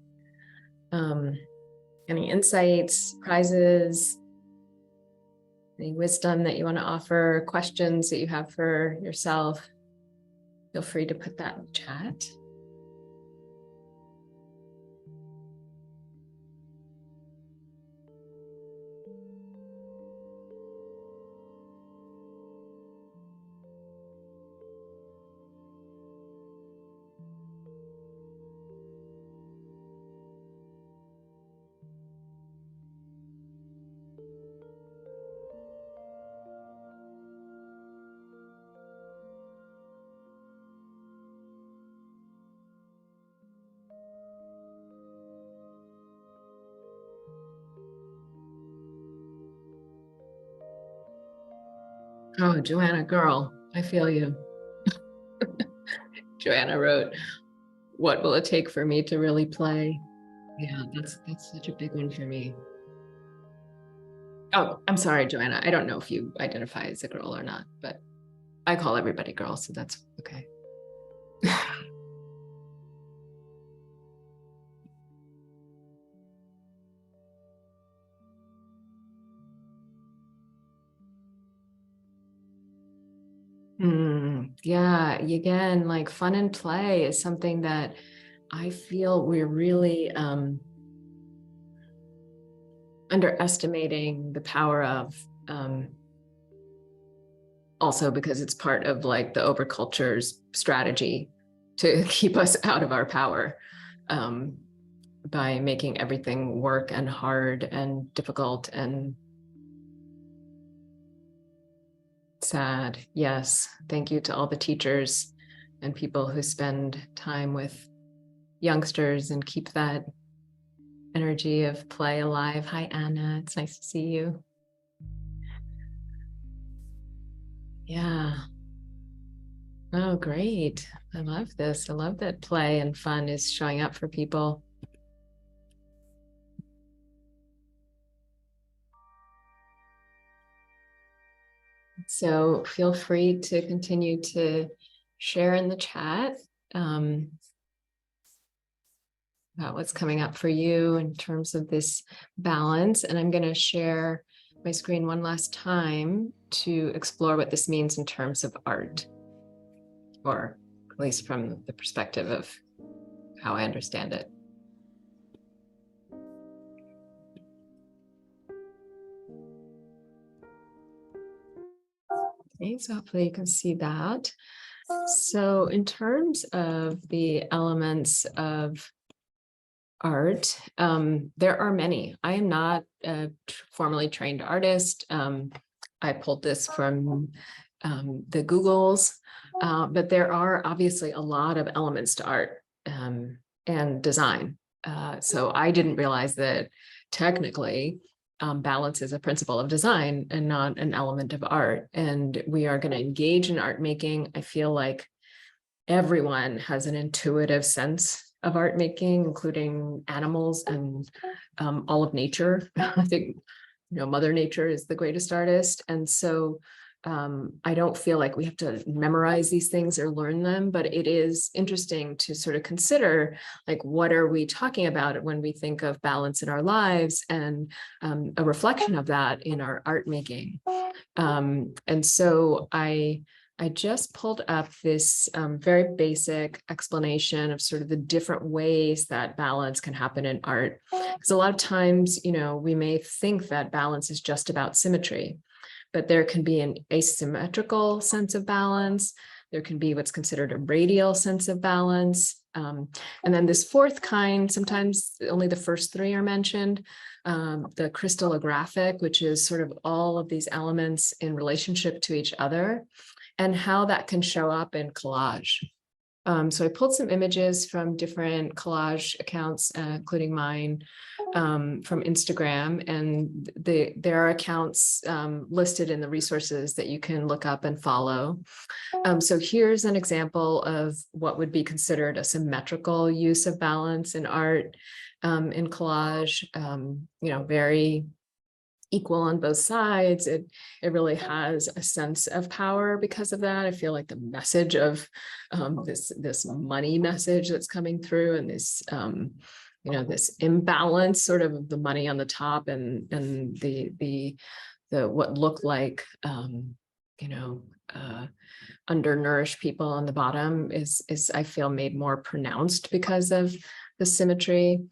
any insights, surprises, any wisdom that you want to offer, questions that you have for yourself, feel free to put that in the chat. Oh, Joanna, girl, I feel you. Joanna wrote, "What will it take for me to really play?" Yeah, that's such a big one for me. Oh, I'm sorry, Joanna. I don't know if you identify as a girl or not, but I call everybody girl, so that's okay. Yeah, again, like fun and play is something that I feel we're really underestimating the power of, also because it's part of like the overculture's strategy to keep us out of our power, by making everything work and hard and difficult and sad. Yes, thank you to all the teachers and people who spend time with youngsters and keep that energy of play alive. Hi, Anna. It's nice to see you. Yeah. Oh, great. I love this. I love that play and fun is showing up for people. So feel free to continue to share in the chat about what's coming up for you in terms of this balance. And I'm going to share my screen one last time to explore what this means in terms of art, or at least from the perspective of how I understand it. Okay, so hopefully you can see that. So in terms of the elements of art, there are many. I am not a formally trained artist. I pulled this from the Googles, but there are obviously a lot of elements to art and design. So I didn't realize that technically balance is a principle of design and not an element of art. And we are going to engage in art making. I feel like everyone has an intuitive sense of art making, including animals and all of nature. I think, Mother Nature is the greatest artist. And so I don't feel like we have to memorize these things or learn them, but it is interesting to sort of consider, like, what are we talking about when we think of balance in our lives, and a reflection of that in our art making. And so I just pulled up this very basic explanation of sort of the different ways that balance can happen in art. Because a lot of times, we may think that balance is just about symmetry, but there can be an asymmetrical sense of balance. There can be what's considered a radial sense of balance. And then this fourth kind, sometimes only the first three are mentioned, the crystallographic, which is sort of all of these elements in relationship to each other, and how that can show up in collage. So I pulled some images from different collage accounts, including mine, from Instagram, and there are accounts listed in the resources that you can look up and follow. So here's an example of what would be considered a symmetrical use of balance in art, in collage, very equal on both sides. It really has a sense of power because of that. I feel like the message of this money message that's coming through, and this this imbalance, sort of the money on the top and the what look like undernourished people on the bottom is I feel made more pronounced because of the symmetry.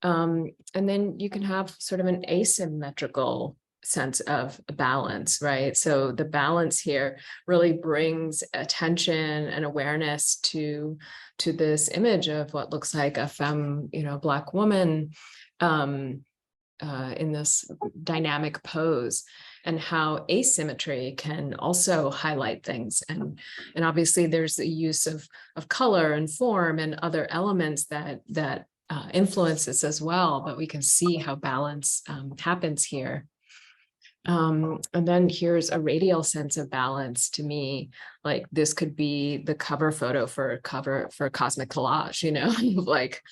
And then you can have sort of an asymmetrical sense of balance, right? So the balance here really brings attention and awareness to this image of what looks like a femme, Black woman in this dynamic pose, and how asymmetry can also highlight things. And obviously there's the use of color and form and other elements that influences as well, but we can see how balance happens here. And then here's a radial sense of balance. To me, like, this could be the cover photo for Cosmic Collage, like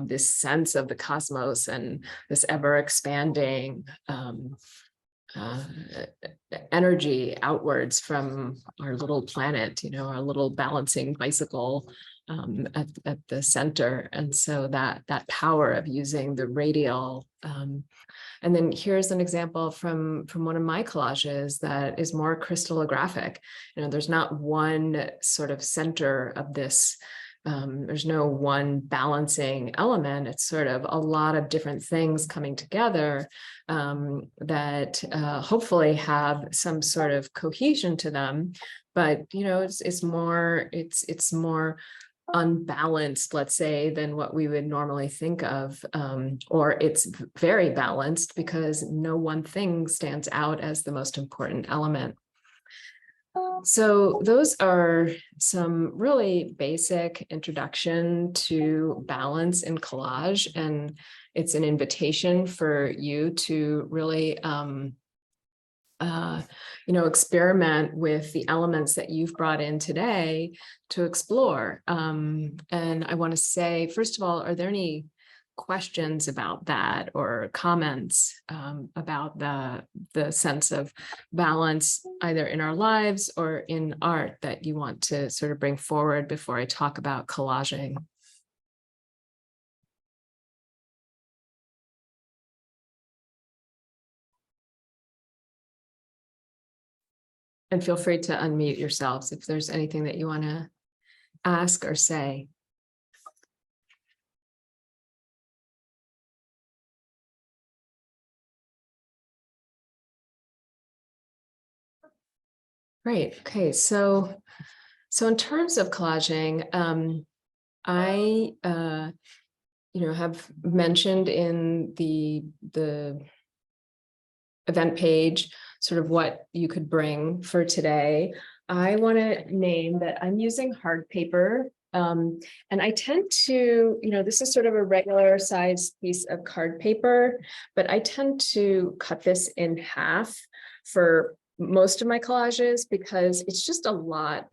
this sense of the cosmos and this ever expanding energy outwards from our little planet, our little balancing bicycle at the center. And so that power of using the radial. And then here's an example from one of my collages that is more crystallographic. There's not one sort of center of this. There's no one balancing element. It's sort of a lot of different things coming together that hopefully have some sort of cohesion to them. But it's more unbalanced, let's say, than what we would normally think of, or it's very balanced because no one thing stands out as the most important element. So those are some really basic introduction to balance in collage, and it's an invitation for you to really experiment with the elements that you've brought in today to explore. And I want to say, first of all, are there any questions about that or comments about the sense of balance either in our lives or in art that you want to sort of bring forward before I talk about collaging? And feel free to unmute yourselves if there's anything that you want to ask or say. Great. Okay. So in terms of collaging, I have mentioned in the event page sort of what you could bring for today. I want to name that I'm using hard paper. And I tend to, this is sort of a regular size piece of card paper, but I tend to cut this in half for most of my collages because it's just a lot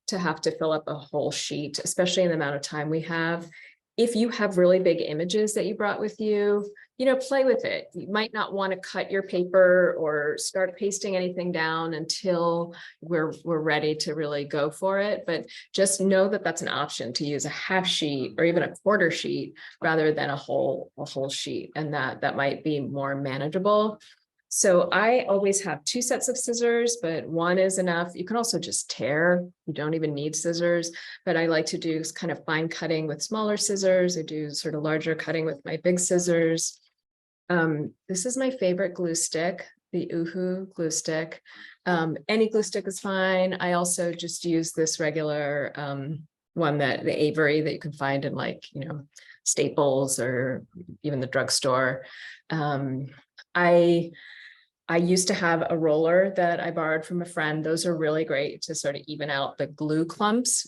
to have to fill up a whole sheet, especially in the amount of time we have. If you have really big images that you brought with you, play with it. You might not want to cut your paper or start pasting anything down until we're ready to really go for it. But just know that that's an option to use a half sheet or even a quarter sheet rather than a whole sheet, and that might be more manageable. So I always have 2 sets of scissors, but one is enough. You can also just tear. You don't even need scissors, but I like to do kind of fine cutting with smaller scissors. I do sort of larger cutting with my big scissors. This is my favorite glue stick, the Uhu glue stick. Any glue stick is fine. I also just use this regular one the Avery that you can find in Staples or even the drugstore. I used to have a roller that I borrowed from a friend. Those are really great to sort of even out the glue clumps.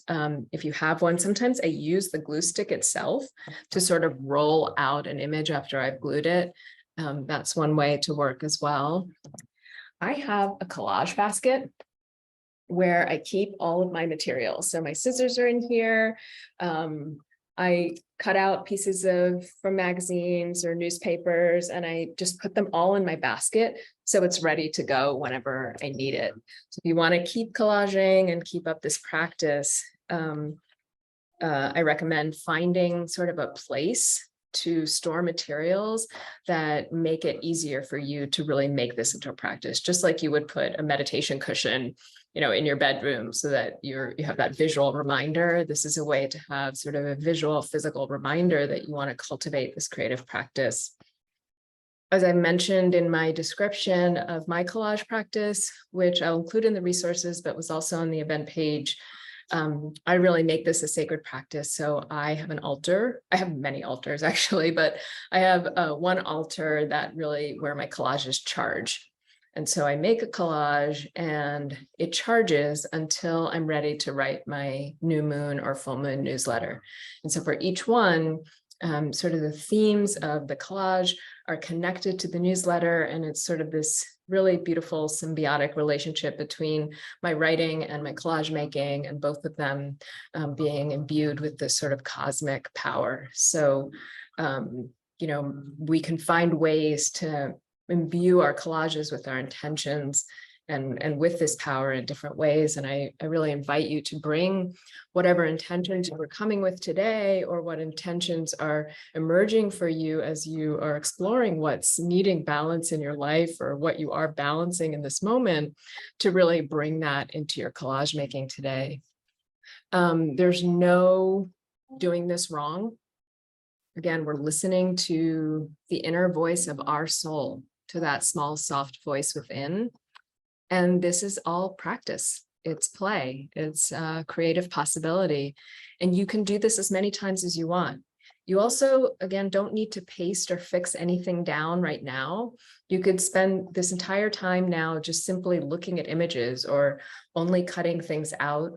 If you have one, sometimes I use the glue stick itself to sort of roll out an image after I've glued it. That's one way to work as well. I have a collage basket where I keep all of my materials. So my scissors are in here. I cut out pieces from magazines or newspapers, and I just put them all in my basket so it's ready to go whenever I need it. So if you want to keep collaging and keep up this practice, I recommend finding sort of a place to store materials that make it easier for you to really make this into a practice, just like you would put a meditation cushion in your bedroom so that you have that visual reminder. This is a way to have sort of a visual, physical reminder that you want to cultivate this creative practice. As I mentioned in my description of my collage practice, which I'll include in the resources, but was also on the event page, I really make this a sacred practice. So I have an altar. I have many altars actually, but I have one altar that really where my collages charge. And so I make a collage and it charges until I'm ready to write my new moon or full moon newsletter. And so for each one, sort of the themes of the collage are connected to the newsletter. And it's sort of this really beautiful symbiotic relationship between my writing and my collage making, and both of them being imbued with this sort of cosmic power. So, we can find ways to imbue our collages with our intentions and with this power in different ways. And I really invite you to bring whatever intentions you were coming with today, or what intentions are emerging for you as you are exploring what's needing balance in your life, or what you are balancing in this moment, to really bring that into your collage making today. There's no doing this wrong. Again, we're listening to the inner voice of our soul, to that small, soft voice within. And this is all practice. It's play. It's creative possibility. And you can do this as many times as you want. You also, again, don't need to paste or fix anything down right now. You could spend this entire time now just simply looking at images, or only cutting things out.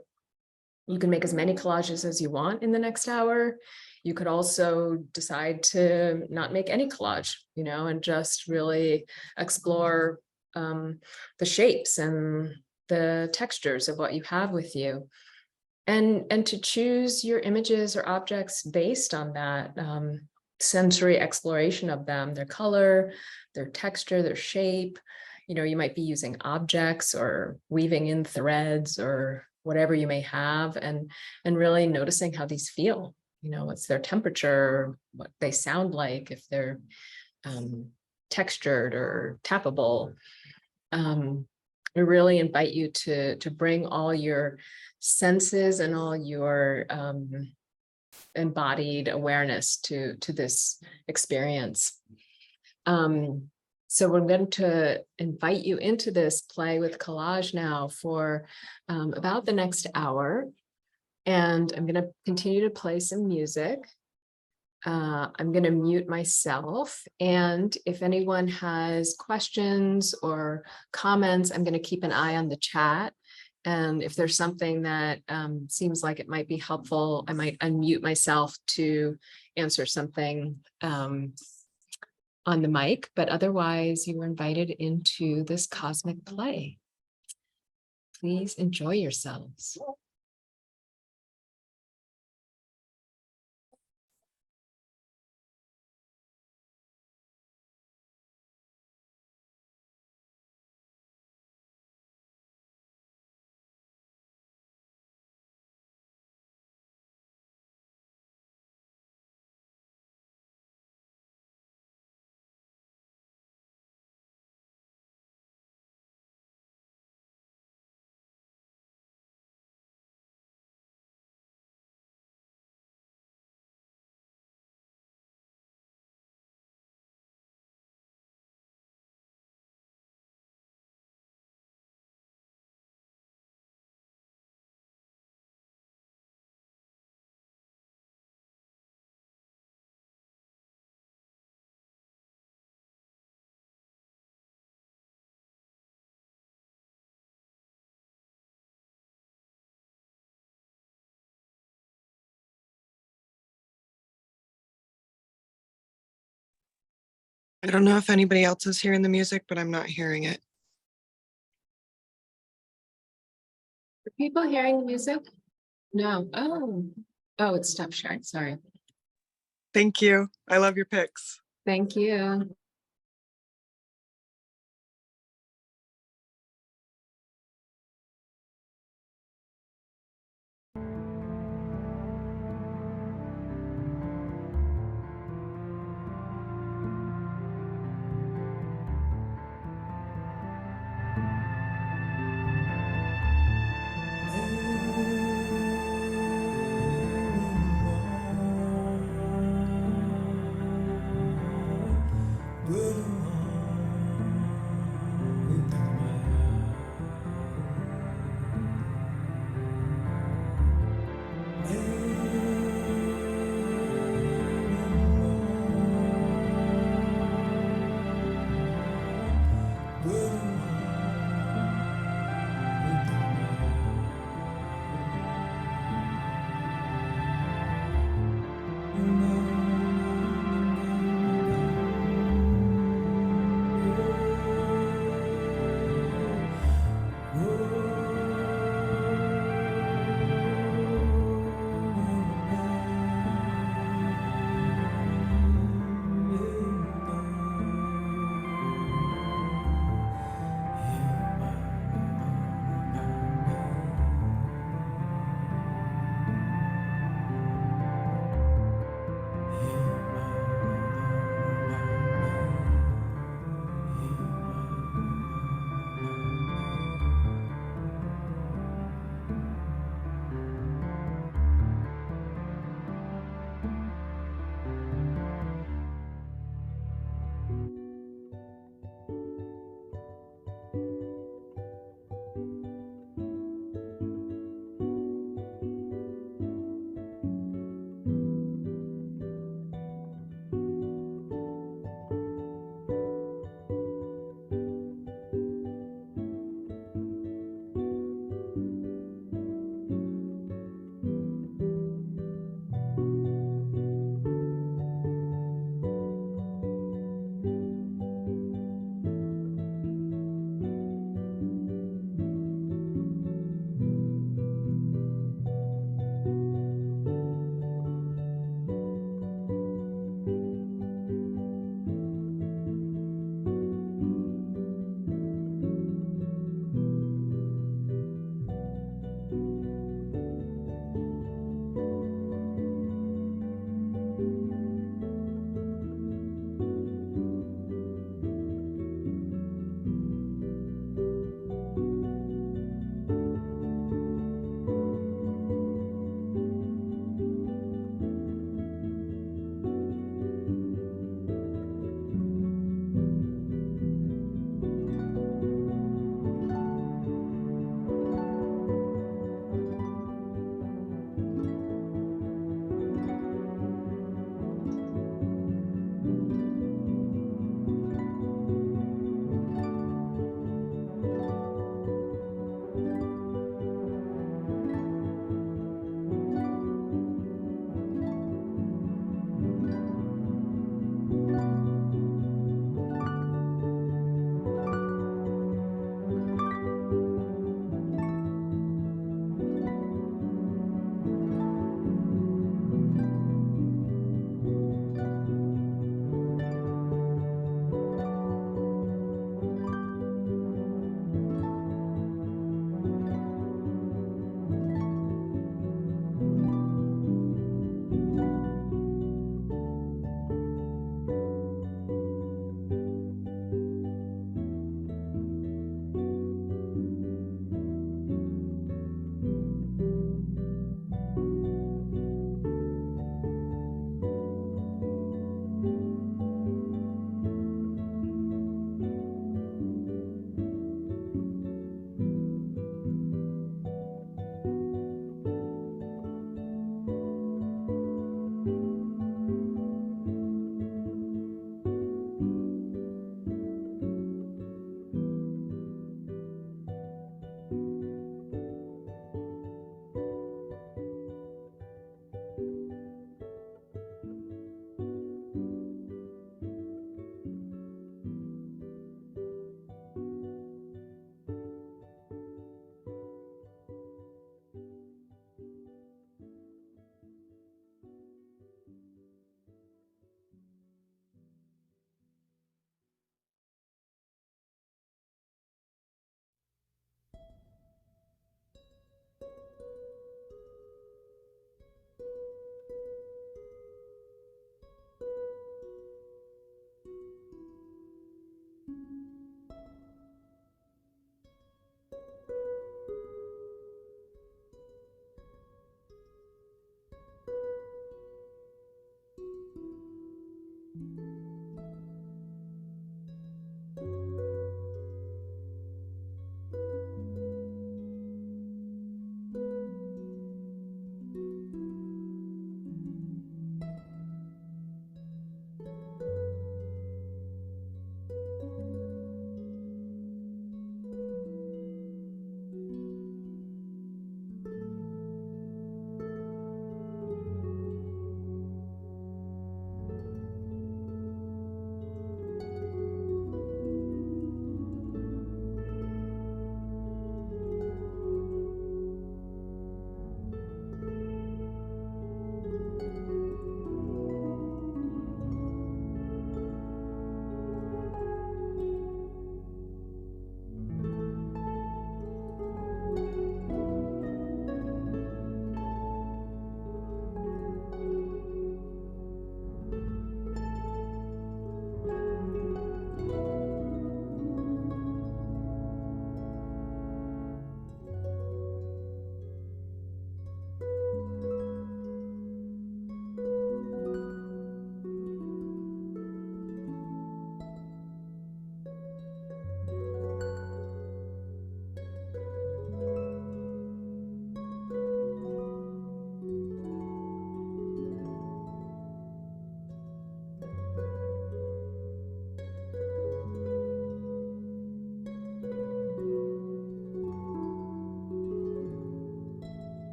You can make as many collages as you want in the next hour. You could also decide to not make any collage, and just really explore the shapes and the textures of what you have with you. And to choose your images or objects based on that sensory exploration of them, their color, their texture, their shape. You might be using objects or weaving in threads or whatever you may have, and really noticing how these feel. What's their temperature, what they sound like, if they're textured or tappable. I really invite you to bring all your senses and all your embodied awareness to this experience. So we're going to invite you into this play with collage now for about the next hour. And I'm going to continue to play some music. I'm going to mute myself. And if anyone has questions or comments, I'm going to keep an eye on the chat. And if there's something that seems like it might be helpful, I might unmute myself to answer something on the mic. But otherwise, you are invited into this cosmic play. Please enjoy yourselves. I don't know if anybody else is hearing the music, but I'm not hearing it. Are people hearing the music? No. Oh, it stopped sharing. Sorry. Thank you. I love your pics. Thank you.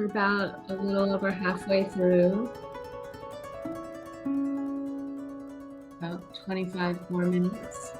We're about a little over halfway through. About 25 more minutes.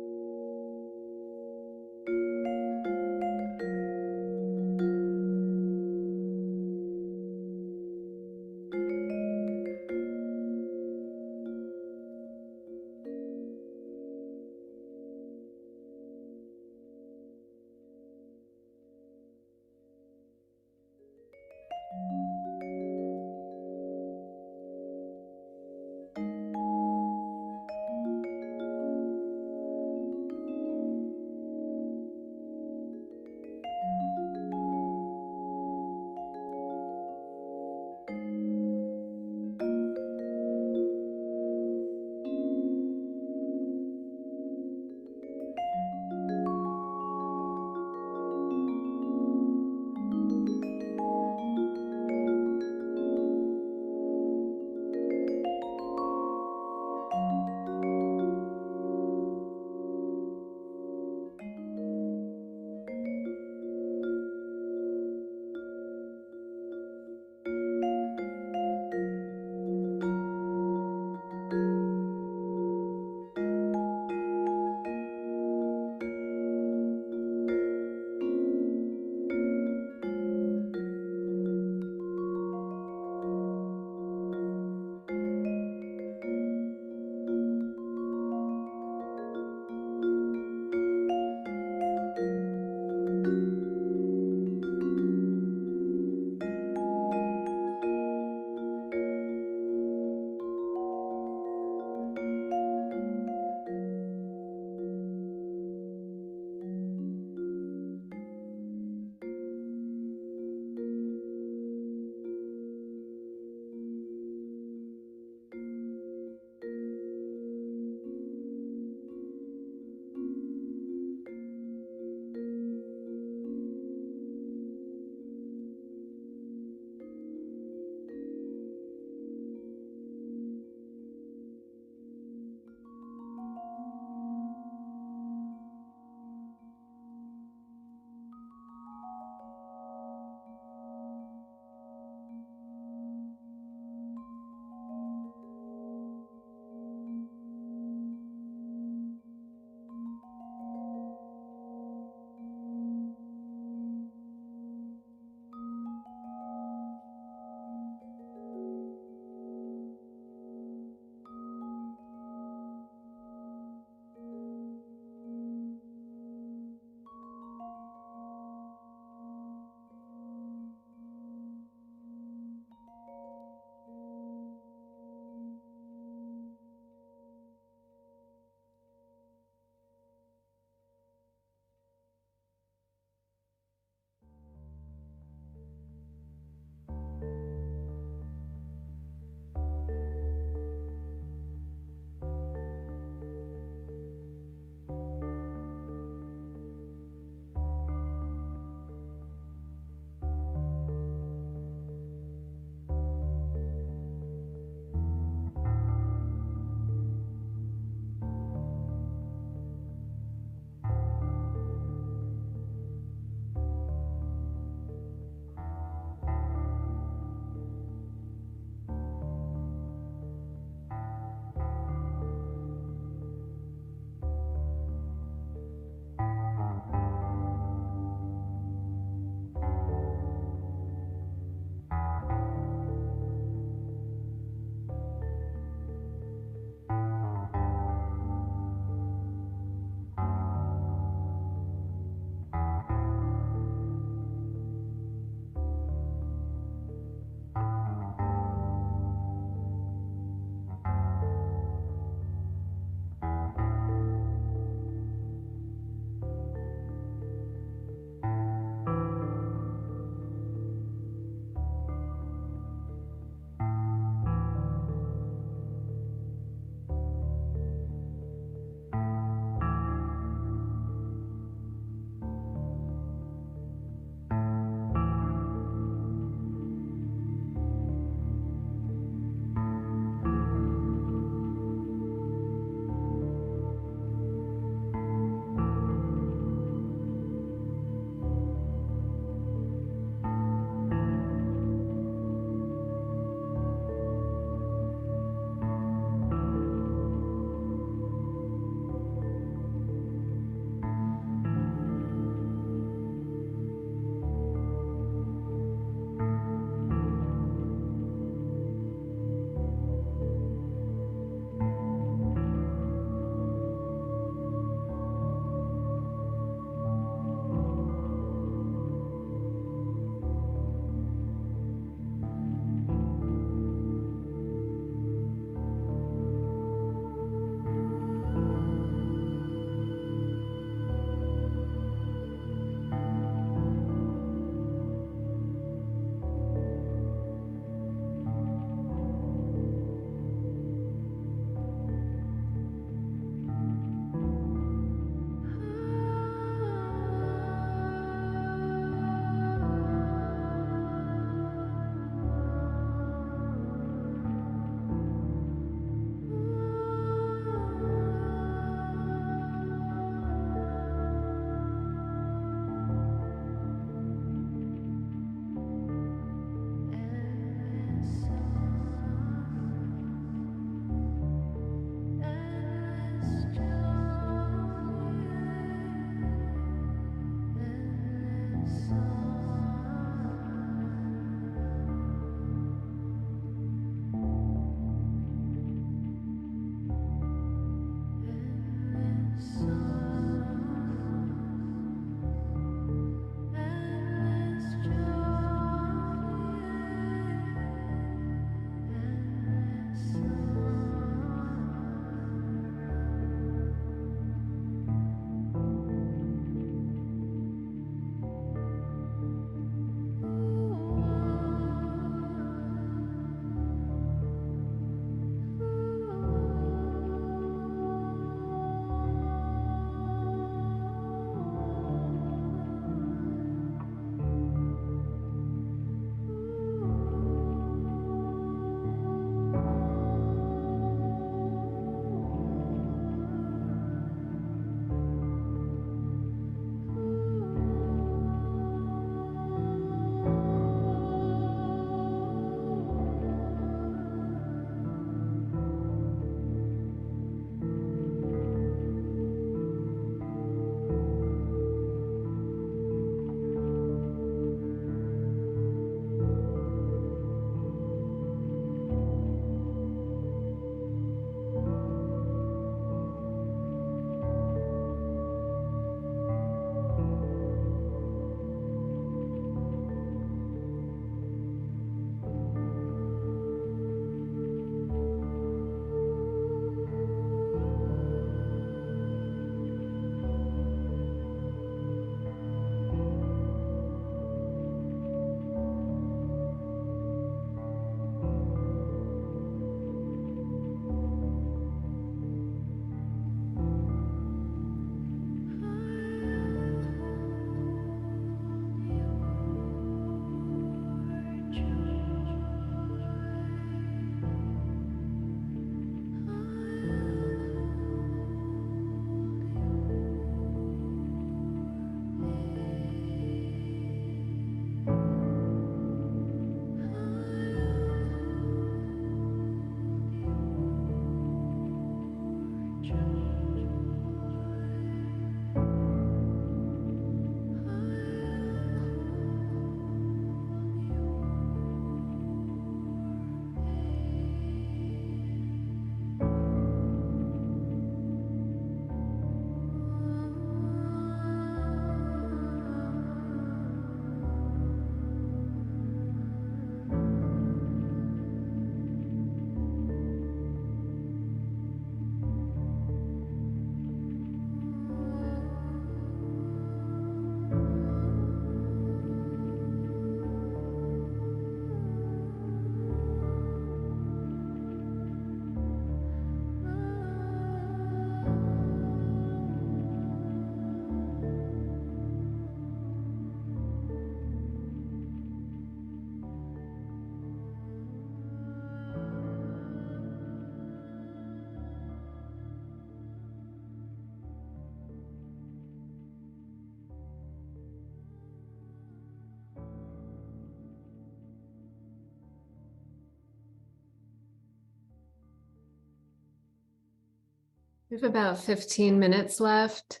We have about 15 minutes left.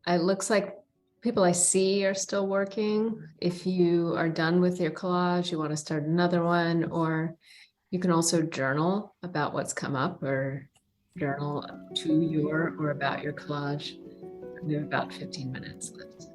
It looks like people I see are still working. If you are done with your collage, you want to start another one, or you can also journal about what's come up or journal to your or about your collage. We have about 15 minutes left.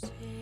Hallelujah.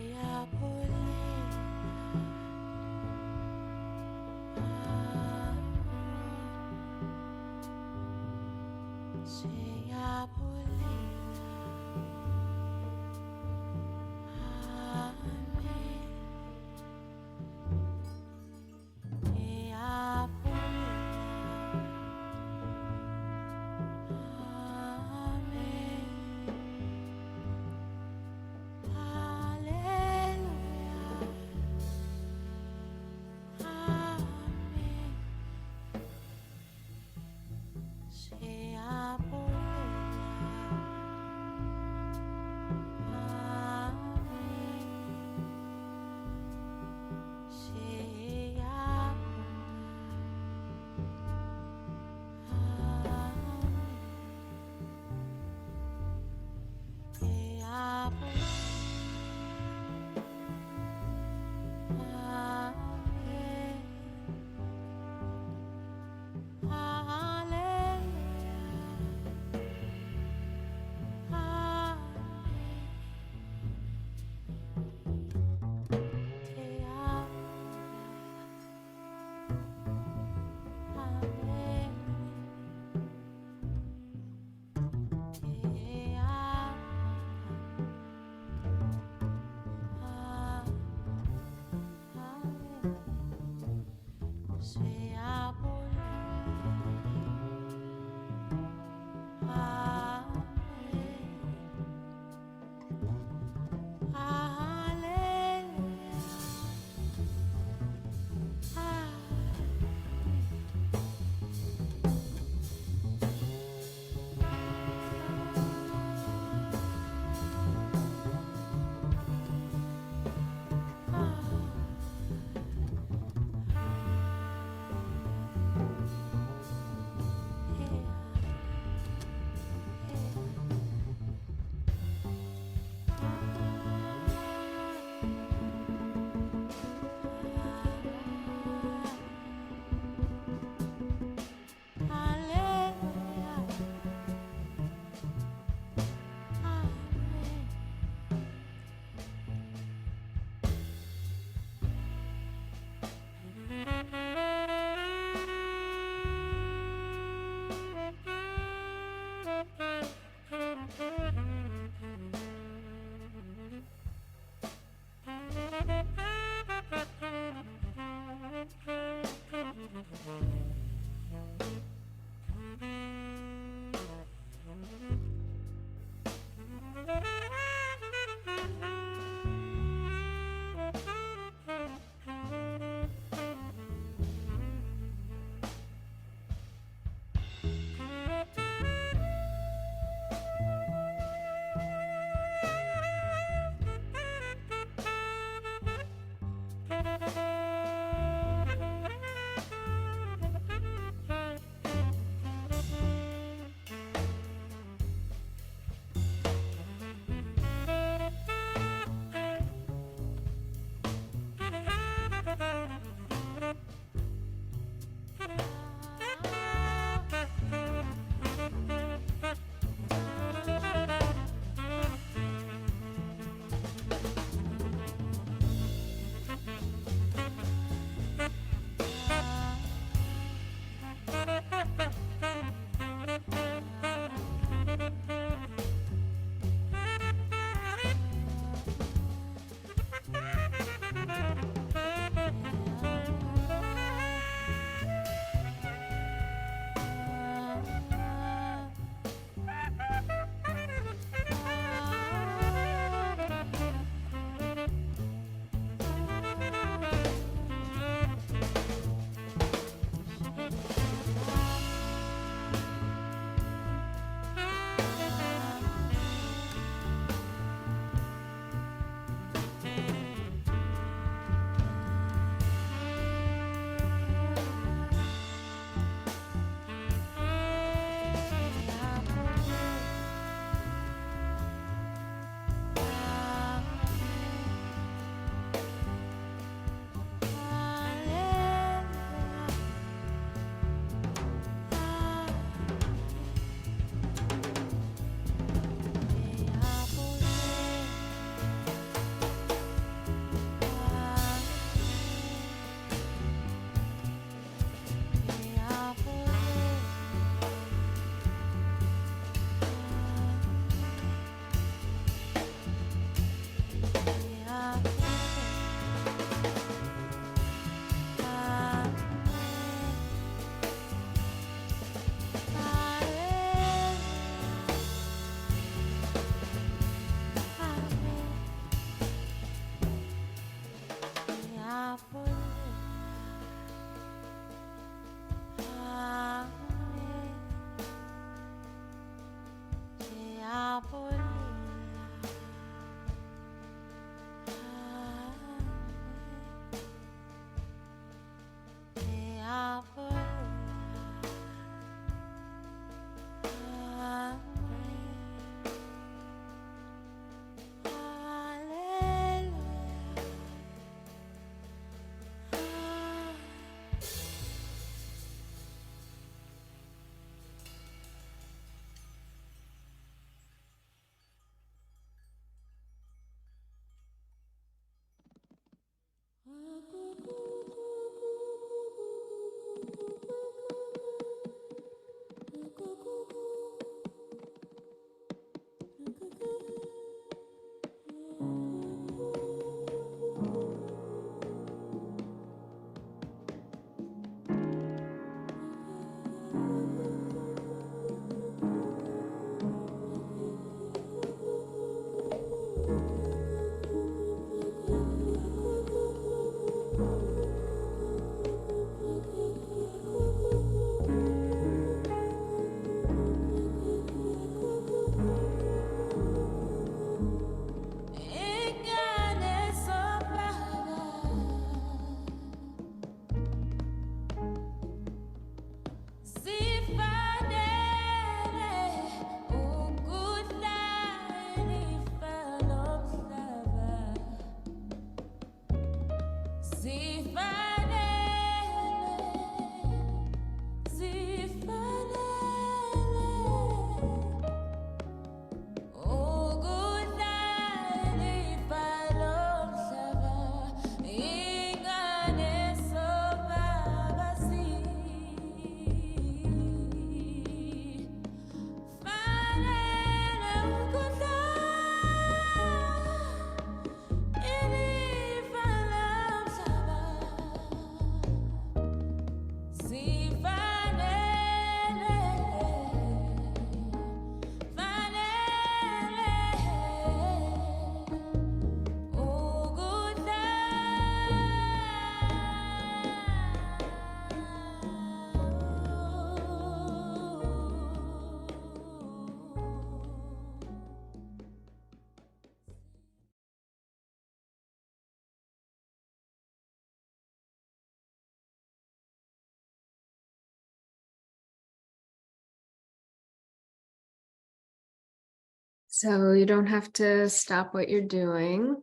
So you don't have to stop what you're doing.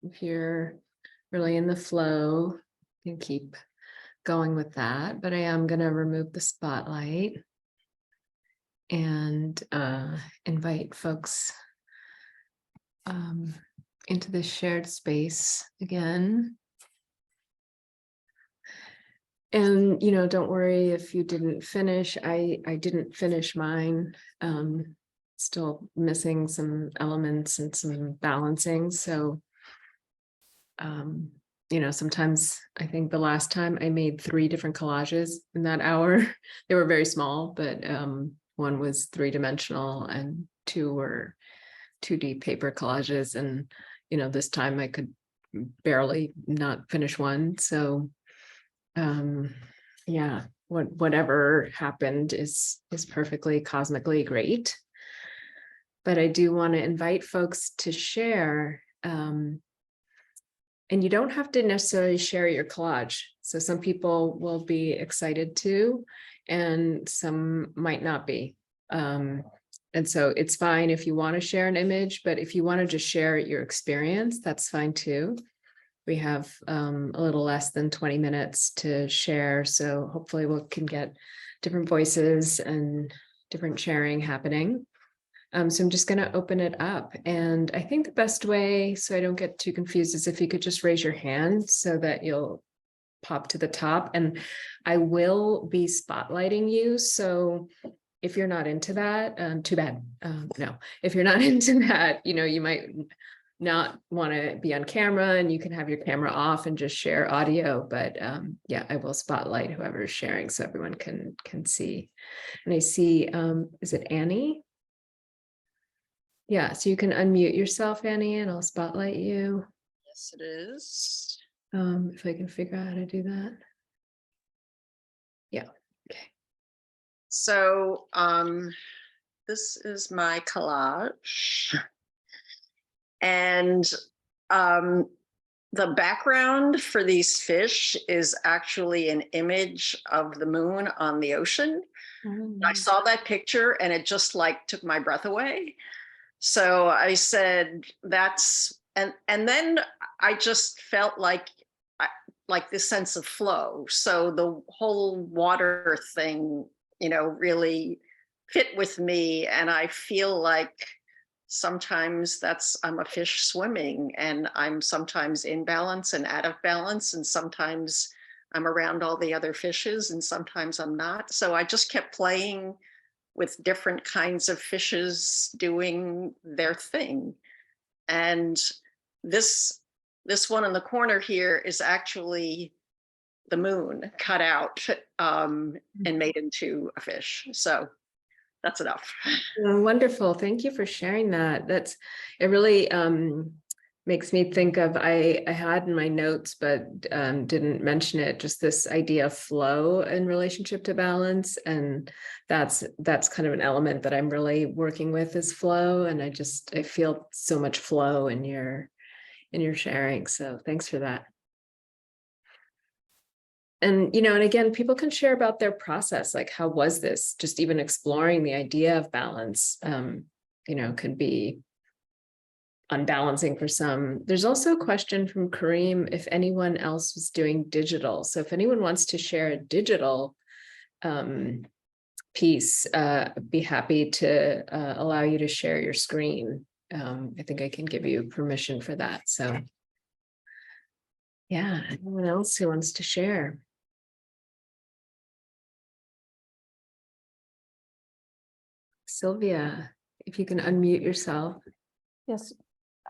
If you're really in the flow, you can keep going with that. But I am going to remove the spotlight and invite folks into this shared space again. And, don't worry if you didn't finish. I didn't finish mine. Still missing some elements and some balancing. So, sometimes I think the last time I made 3 different collages in that hour. They were very small, but one was 3-dimensional and 2 were 2D paper collages. And, this time I could barely not finish one. So, yeah, whatever happened is perfectly cosmically great. But I do want to invite folks to share. And you don't have to necessarily share your collage. So some people will be excited to, and some might not be. And so it's fine if you want to share an image, but if you want to just share your experience, that's fine too. We have a little less than 20 minutes to share. So hopefully we can get different voices and different sharing happening. So I'm just going to open it up. And I think the best way, so I don't get too confused, is if you could just raise your hand so that you'll pop to the top. And I will be spotlighting you. So if you're not into that, too bad. No, if you're not into that, you might not want to be on camera, and you can have your camera off and just share audio. But yeah, I will spotlight whoever's sharing so everyone can see. And I see, is it Annie? Yeah, so you can unmute yourself, Annie, and I'll spotlight you. Yes, it is. If I can figure out how to do that. Yeah, okay. So this is my collage. And the background for these fish is actually an image of the moon on the ocean. I saw that picture and it just took my breath away. So I said, and then I just felt like this sense of flow. So the whole water thing, really fit with me. And I feel like sometimes I'm a fish swimming, and I'm sometimes in balance and out of balance. And sometimes I'm around all the other fishes and sometimes I'm not. So I just kept playing with different kinds of fishes doing their thing. And this one in the corner here is actually the moon cut out and made into a fish. So that's enough. Wonderful. Thank you for sharing that. It really makes me think of, I had in my notes, but didn't mention it, just this idea of flow in relationship to balance. And that's kind of an element that I'm really working with, is flow. And I feel so much flow in your sharing. So thanks for that. And, and again, people can share about their process, like, how was this? Just even exploring the idea of balance, could be unbalancing for some. There's also a question from Kareem, if anyone else was doing digital. So if anyone wants to share a digital piece, I'd be happy to allow you to share your screen. I think I can give you permission for that. So yeah, anyone else who wants to share? Sylvia, if you can unmute yourself. Yes.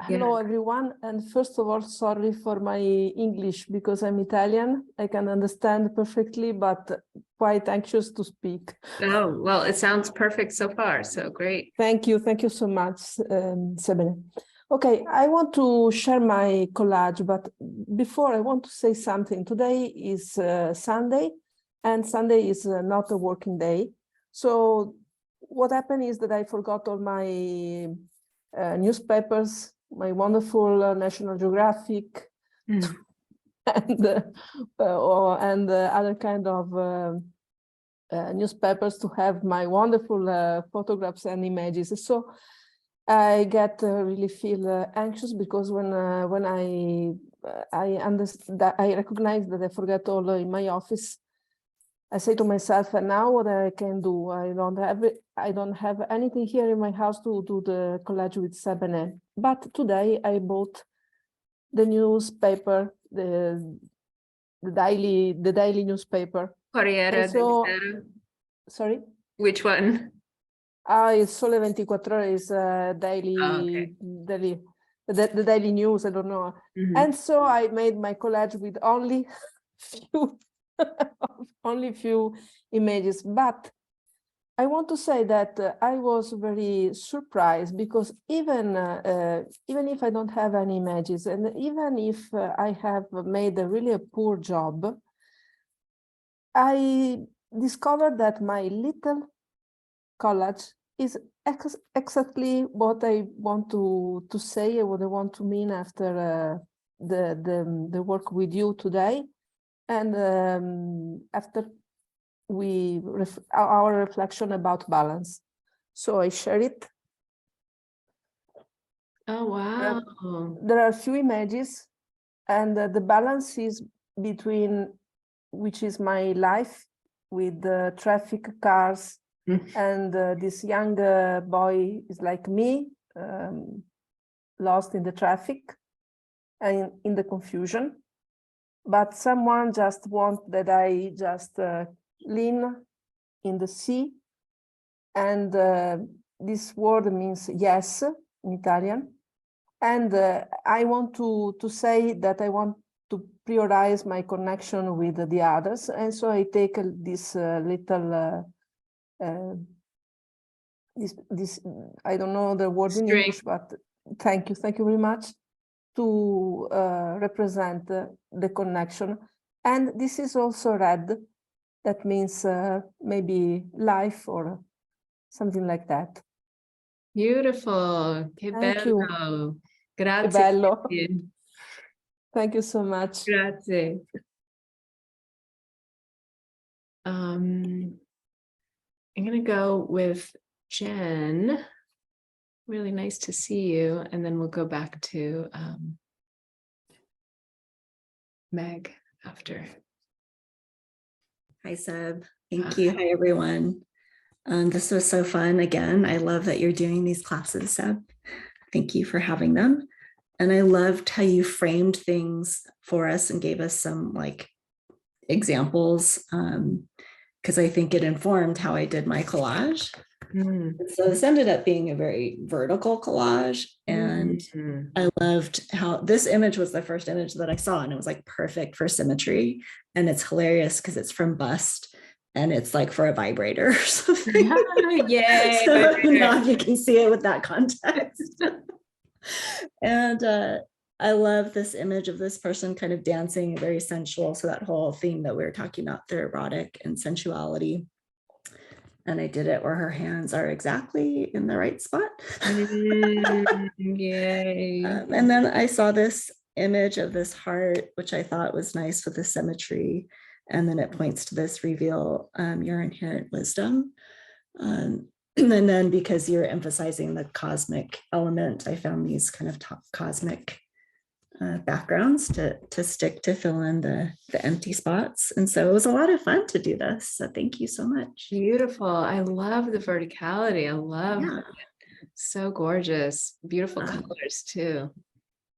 Hello, everyone. And first of all, sorry for my English, because I'm Italian. I can understand perfectly, but quite anxious to speak. Oh, well, it sounds perfect so far. So great. Thank you. Thank you so much, Sabine. Okay, I want to share my collage, but before I want to say something. Today is Sunday, and Sunday is not a working day. So what happened is that I forgot all my newspapers, my wonderful National Geographic, and other kind of newspapers to have my wonderful photographs and images. So I get really feel anxious because when I understand that I recognize that I forget all in my office, I say to myself, and now what I can do? I don't have anything here in my house to do the collage with Sebene. But today I bought the newspaper, the daily newspaper. Corriere And so, della Sera. sorry. Which one? Il Sole 24 Ore is okay. the daily news. I don't know. Mhm. And so I made my collage with only few, only few images. But I want to say that I was very surprised because even if I don't have any images, and even if I have made a poor job, I discovered that my little collage is exactly what I want to say and what I want to mean after the work with you today, and after our reflection about balance. So I share it. Oh, wow. There are a few images, and the balance is between, which is my life with the traffic, cars, and this young boy is like me, lost in the traffic and in the confusion. But someone just want that I just lean in the sea, and this word means yes in Italian. And I want to say that I want to prioritize my connection with the others, and so I take this little this I don't know the word in English, but thank you very much, to represent the connection. And this is also red, that means maybe life or something like that. Beautiful. Che Thank you. bello. Che Grazie. bello. Vivian. Thank you so much. Grazie. I'm going to go with Jen. Really nice to see you. And then we'll go back to Meg after. Hi, Seb. Thank you. Hi, everyone. This was so fun. Again, I love that you're doing these classes, Seb. Thank you for having them. And I loved how you framed things for us and gave us some like examples, because I think it informed how I did my collage. So this ended up being a very vertical collage. And I loved how this image was the first image that I saw, and it was like perfect for symmetry. And it's hilarious because it's from Bust and it's like for a vibrator or something. Yay! So now you can see it with that context. And I love this image of this person kind of dancing, very sensual. So that whole theme that we were talking about, the erotic and sensuality. And I did it where her hands are exactly in the right spot. Yay. And then I saw this image of this heart, which I thought was nice with the symmetry. And then it points to this reveal your inherent wisdom. And then because you're emphasizing the cosmic element, I found these kind of cosmic backgrounds to stick to fill in the empty spots. And so it was a lot of fun to do this. So thank you so much. Beautiful. I love the verticality. I love it. So gorgeous. Beautiful colors too.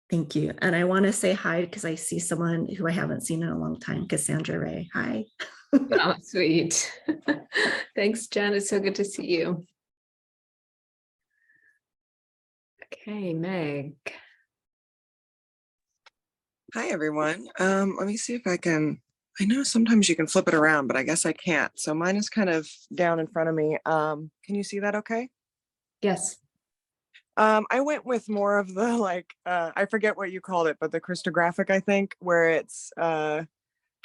Thank you. And I want to say hi because I see someone who I haven't seen in a long time, Cassandra Ray. Hi. Oh, sweet. Thanks, Jen. It's so good to see you. Okay, Meg. Hi, everyone. Let me see if I can, I know sometimes you can flip it around, but I guess I can't. So mine is kind of down in front of me. Can you see that okay? Yes. I went with more of the like, I forget what you called it, but the crystographic, I think, where it's kind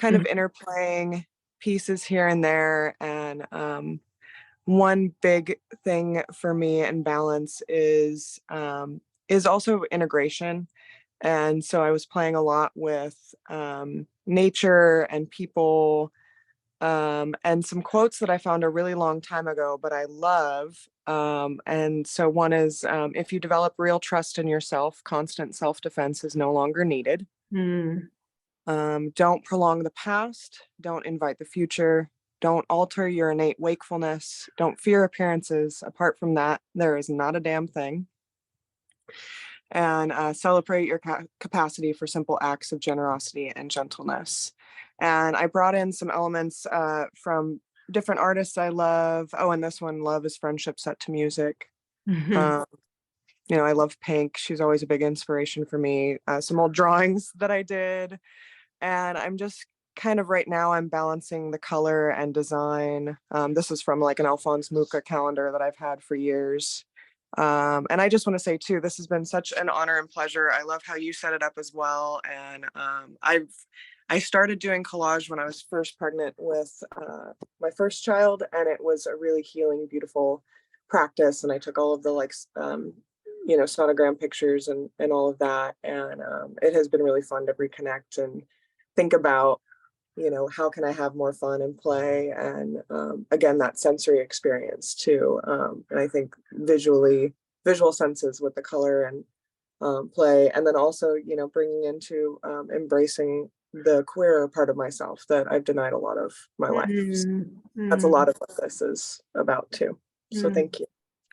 of interplaying pieces here and there. And one big thing for me in balance is also integration. And so I was playing a lot with nature and people and some quotes that I found a really long time ago, but I love. And so one is, if you develop real trust in yourself, constant self-defense is no longer needed. Don't prolong the past, don't invite the future, don't alter your innate wakefulness, don't fear appearances. Apart from that, there is not a damn thing. And celebrate your capacity for simple acts of generosity and gentleness. And I brought in some elements from different artists I love. Oh, and this one, love is friendship set to music. You know, I love Pink. She's always a big inspiration for me. Some old drawings that I did. And I'm just kind of right now, I'm balancing the color and design. This is from like an Alphonse Mucha calendar that I've had for years. And I just want to say too, this has been such an honor and pleasure. I love how you set it up as well. And I started doing collage when I was first pregnant with my first child, and it was a really healing, beautiful practice. And I took all of the you know, sonogram pictures and all of that. And it has been really fun to reconnect and think about, you know, how can I have more fun and play, and again, that sensory experience too. And I think visual senses with the color and play, and then also, you know, bringing into embracing the queer part of myself that I've denied a lot of my life. So that's a lot of what this is about too. So thank you.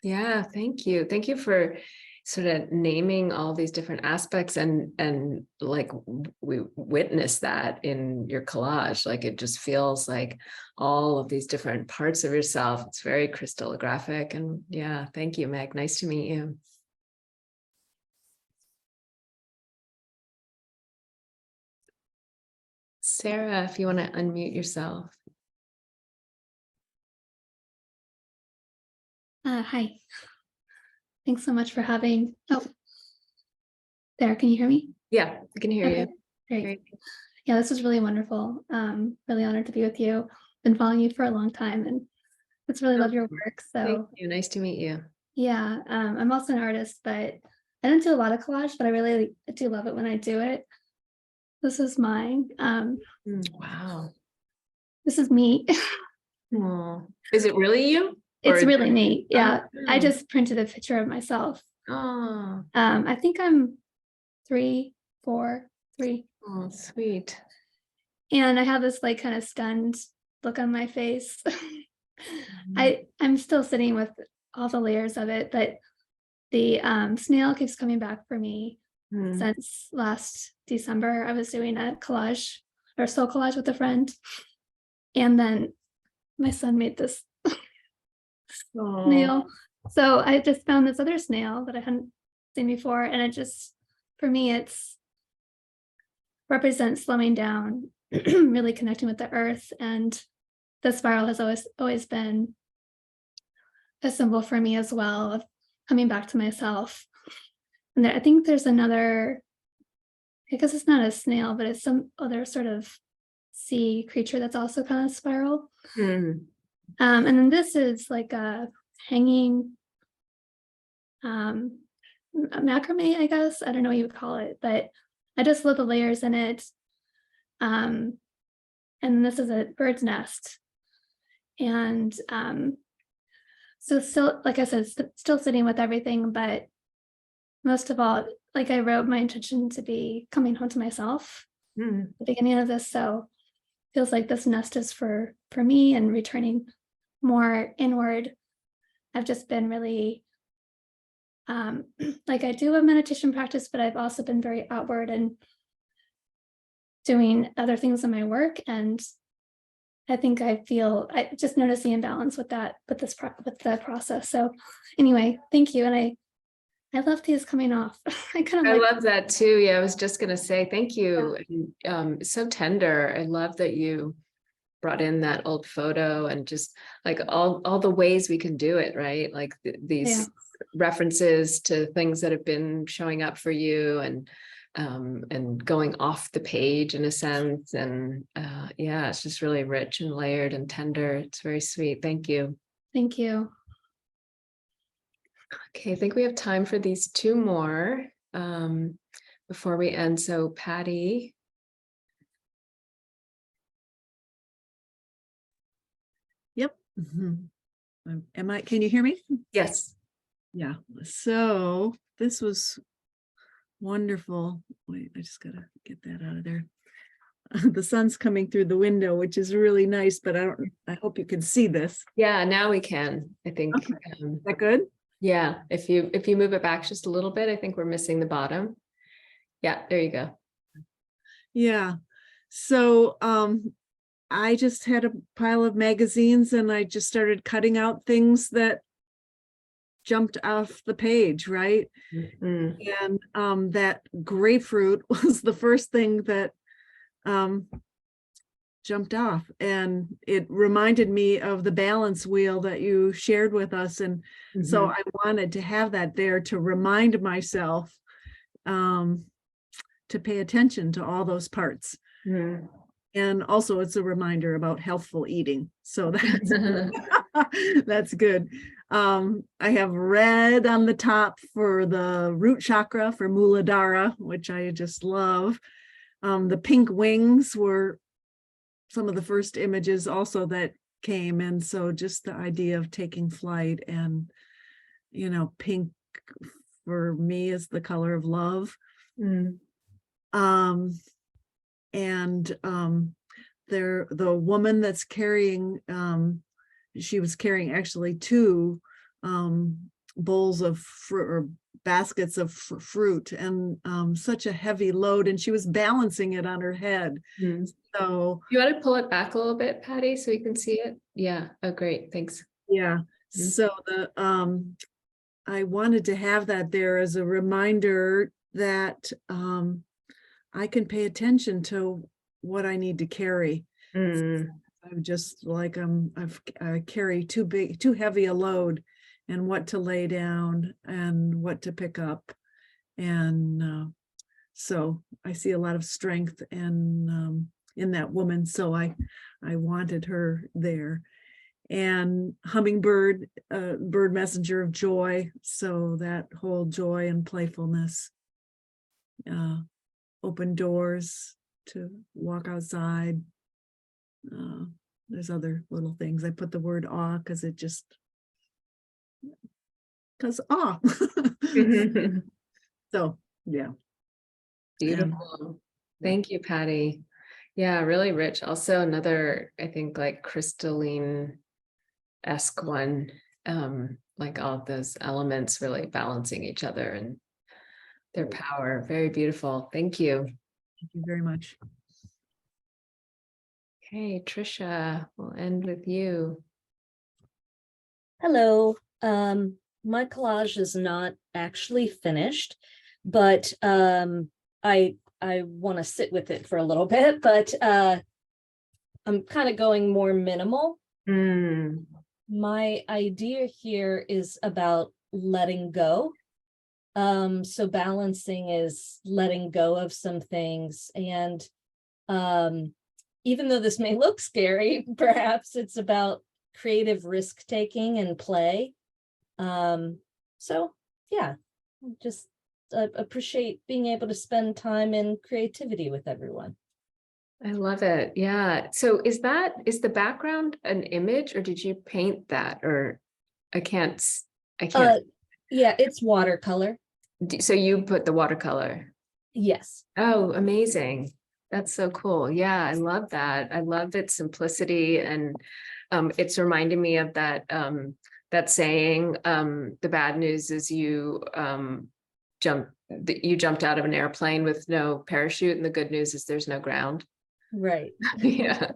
Yeah, thank you. Thank you for sort of naming all these different aspects, and like we witnessed that in your collage. Like it just feels like all of these different parts of yourself. It's very crystallographic, and yeah, thank you, Meg. Nice to meet you. Sarah, if you want to unmute yourself. Hi. Thanks so much for having. Oh, there. Can you hear me? Yeah, I can hear you. Great. Yeah, this was really wonderful. Really honored to be with you. Been following you for a long time, and it's really love your work. So thank you. Nice to meet you. Yeah, I'm also an artist, but I don't do a lot of collage, but I really do love it when I do it. This is mine. Wow. This is me. Oh, is it really you? It's Or- really neat. Yeah, Oh, I just printed a picture of myself. Oh, I think I'm 3, 4, 3. oh, sweet. And I have this like kind of stunned look on my face. I'm still sitting with all the layers of it, but the snail keeps coming back for me since last December. I was doing a collage or soul collage with a friend, and then my son made this snail. So I just found this other snail that I hadn't seen before, and it just, for me, it's represents slowing down, really connecting with the earth. And the spiral has always been a symbol for me as well, of coming back to myself. And I think there's another, I guess it's not a snail, but it's some other sort of sea creature that's also kind of spiral. And then this is like a hanging macrame, I guess. I don't know what you would call it, but I just love the layers in it. And this is a bird's nest. And so still, like I said, still sitting with everything, but most of all, like I wrote my intention to be coming home to myself at the beginning of this. So feels like this nest is for me, and returning more inward. I've just been really like I do a meditation practice, but I've also been very outward and doing other things in my work. And I think I just notice the imbalance with that, with the process. So anyway, thank you. And I love these coming off. I love that too. Yeah, I was just gonna say thank you. Yeah. So tender. I love that you brought in that old photo, and just like all the ways we can do it, right? Like these references to things that have been showing up for you, and going off the page in a sense. And yeah, it's just really rich and layered and tender. It's very sweet. Thank you. Thank you. Okay, I think we have time for these two more before we end. So Patty. Mhm. Can you hear me? Yes. Yeah. So this was wonderful. Wait, I just gotta get that out of there. The sun's coming through the window, which is really nice, but I hope you can see this. Yeah, now we can, I think. Okay. Is that good? Yeah, if you move it back just a little bit, I think we're missing the bottom. Yeah, there you go. Yeah. So I just had a pile of magazines and I just started cutting out things that jumped off the page, right? Mhm. And that grapefruit was the first thing that jumped off, and it reminded me of the balance wheel that you shared with us. And so Mhm. I wanted to have that there to remind myself to pay attention to all those parts. Mhm. And also it's a reminder about healthful eating. So that's that's good. I have red on the top for the root chakra for Muladhara, which I just love. The pink wings were some of the first images also that came. And so just the idea of taking flight, and, you know, pink for me is the color of love. Mm. The woman that's carrying, she was carrying actually two bowls of fruit, or baskets of fruit, and such a heavy load, and she was balancing it on her head. Mm. So You want to pull it back a little bit, Patty, so we can see it? Yeah. Oh, great. Thanks. yeah, Mm. so I wanted to have that there as a reminder that I can pay attention to what I need to carry. Mm. I'm just like I carry too heavy a load, and what to lay down and what to pick up. And so I see a lot of strength and in that woman. So I wanted her there. And hummingbird, bird messenger of joy. So that whole joy and playfulness, open doors to walk outside. There's other little things. I put the word awe because awe. So yeah. Beautiful. Thank you, Patty. Yeah, really rich. Also another, I think, like crystalline-esque one. Like all of those elements really balancing each other and their power. Very beautiful. Thank you. Thank you very much. Okay, Trisha, we'll end with you. Hello. My collage is not actually finished, but I want to sit with it for a little bit, but I'm kind of going more minimal. Mm. My idea here is about letting go. So balancing is letting go of some things, and even though this may look scary, perhaps it's about creative risk taking and play. So yeah, just appreciate being able to spend time in creativity with everyone. I love it. Yeah. So is the background an image, or did you paint that? Or I can't. Yeah, it's watercolor. So you put the watercolor. Yes. Oh, amazing. That's so cool. Yeah, I love that. I love its simplicity, and it's reminding me of that saying, the bad news is you jumped out of an airplane with no parachute, and the good news is there's no ground. Right. Yeah.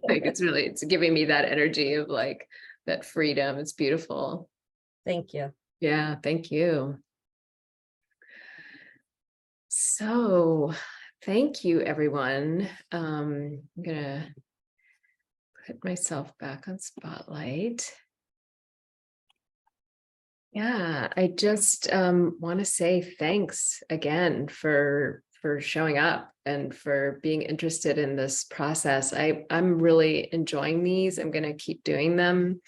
Like it's giving me that energy of like that freedom. It's beautiful. Thank you. Yeah, thank you. So thank you, everyone. I'm gonna put myself back on Spotlight. Yeah, I just want to say thanks again for showing up and for being interested in this process. I'm really enjoying these. I'm going to keep doing them.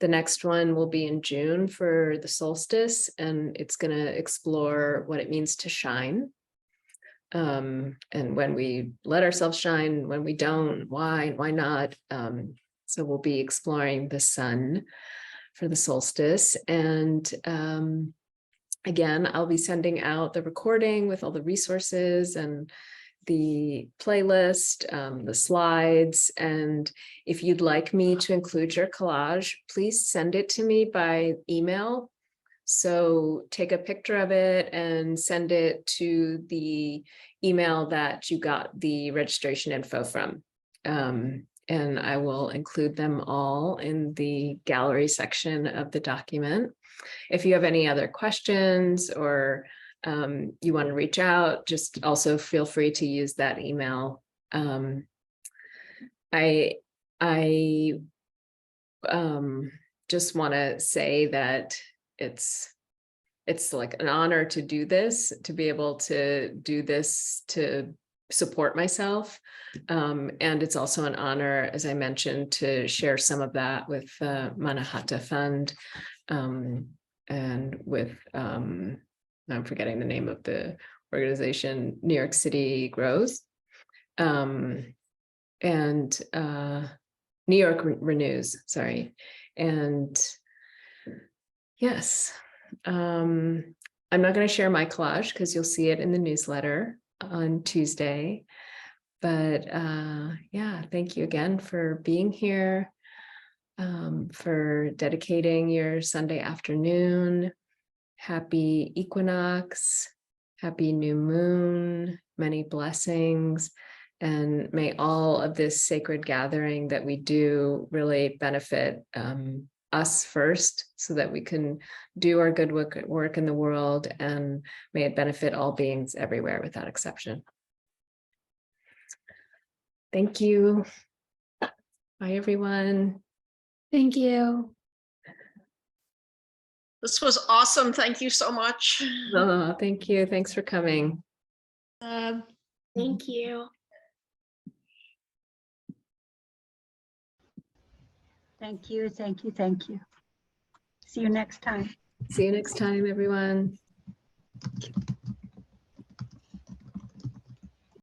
The next one will be in June for the solstice, and it's going to explore what it means to shine. And when we let ourselves shine, when we don't, why not? So we'll be exploring the sun for the solstice. And again, I'll be sending out the recording with all the resources and the playlist, the slides. And if you'd like me to include your collage, please send it to me by email. So take a picture of it and send it to the email that you got the registration info from. And I will include them all in the gallery section of the document. If you have any other questions or you want to reach out, just also feel free to use that email. I just want to say that it's like an honor to do this, to be able to do this, to support myself. And it's also an honor, as I mentioned, to share some of that with Manhattan Fund and with, I'm forgetting the name of the organization, New York City Grows, and New York Renews, sorry. And yes, I'm not going to share my collage because you'll see it in the newsletter on Tuesday. But yeah, thank you again for being here, for dedicating your Sunday afternoon. Happy equinox, happy new moon, many blessings. And may all of this sacred gathering that we do really benefit us first, so that we can do our good work in the world, and may it benefit all beings everywhere without exception. Thank you. Bye, everyone. Thank you. This was awesome. Thank you so much. Oh, thank you. Thanks for coming. Thank you. Thank you, thank you, thank you. See you next time. See you next time, everyone. Thank you.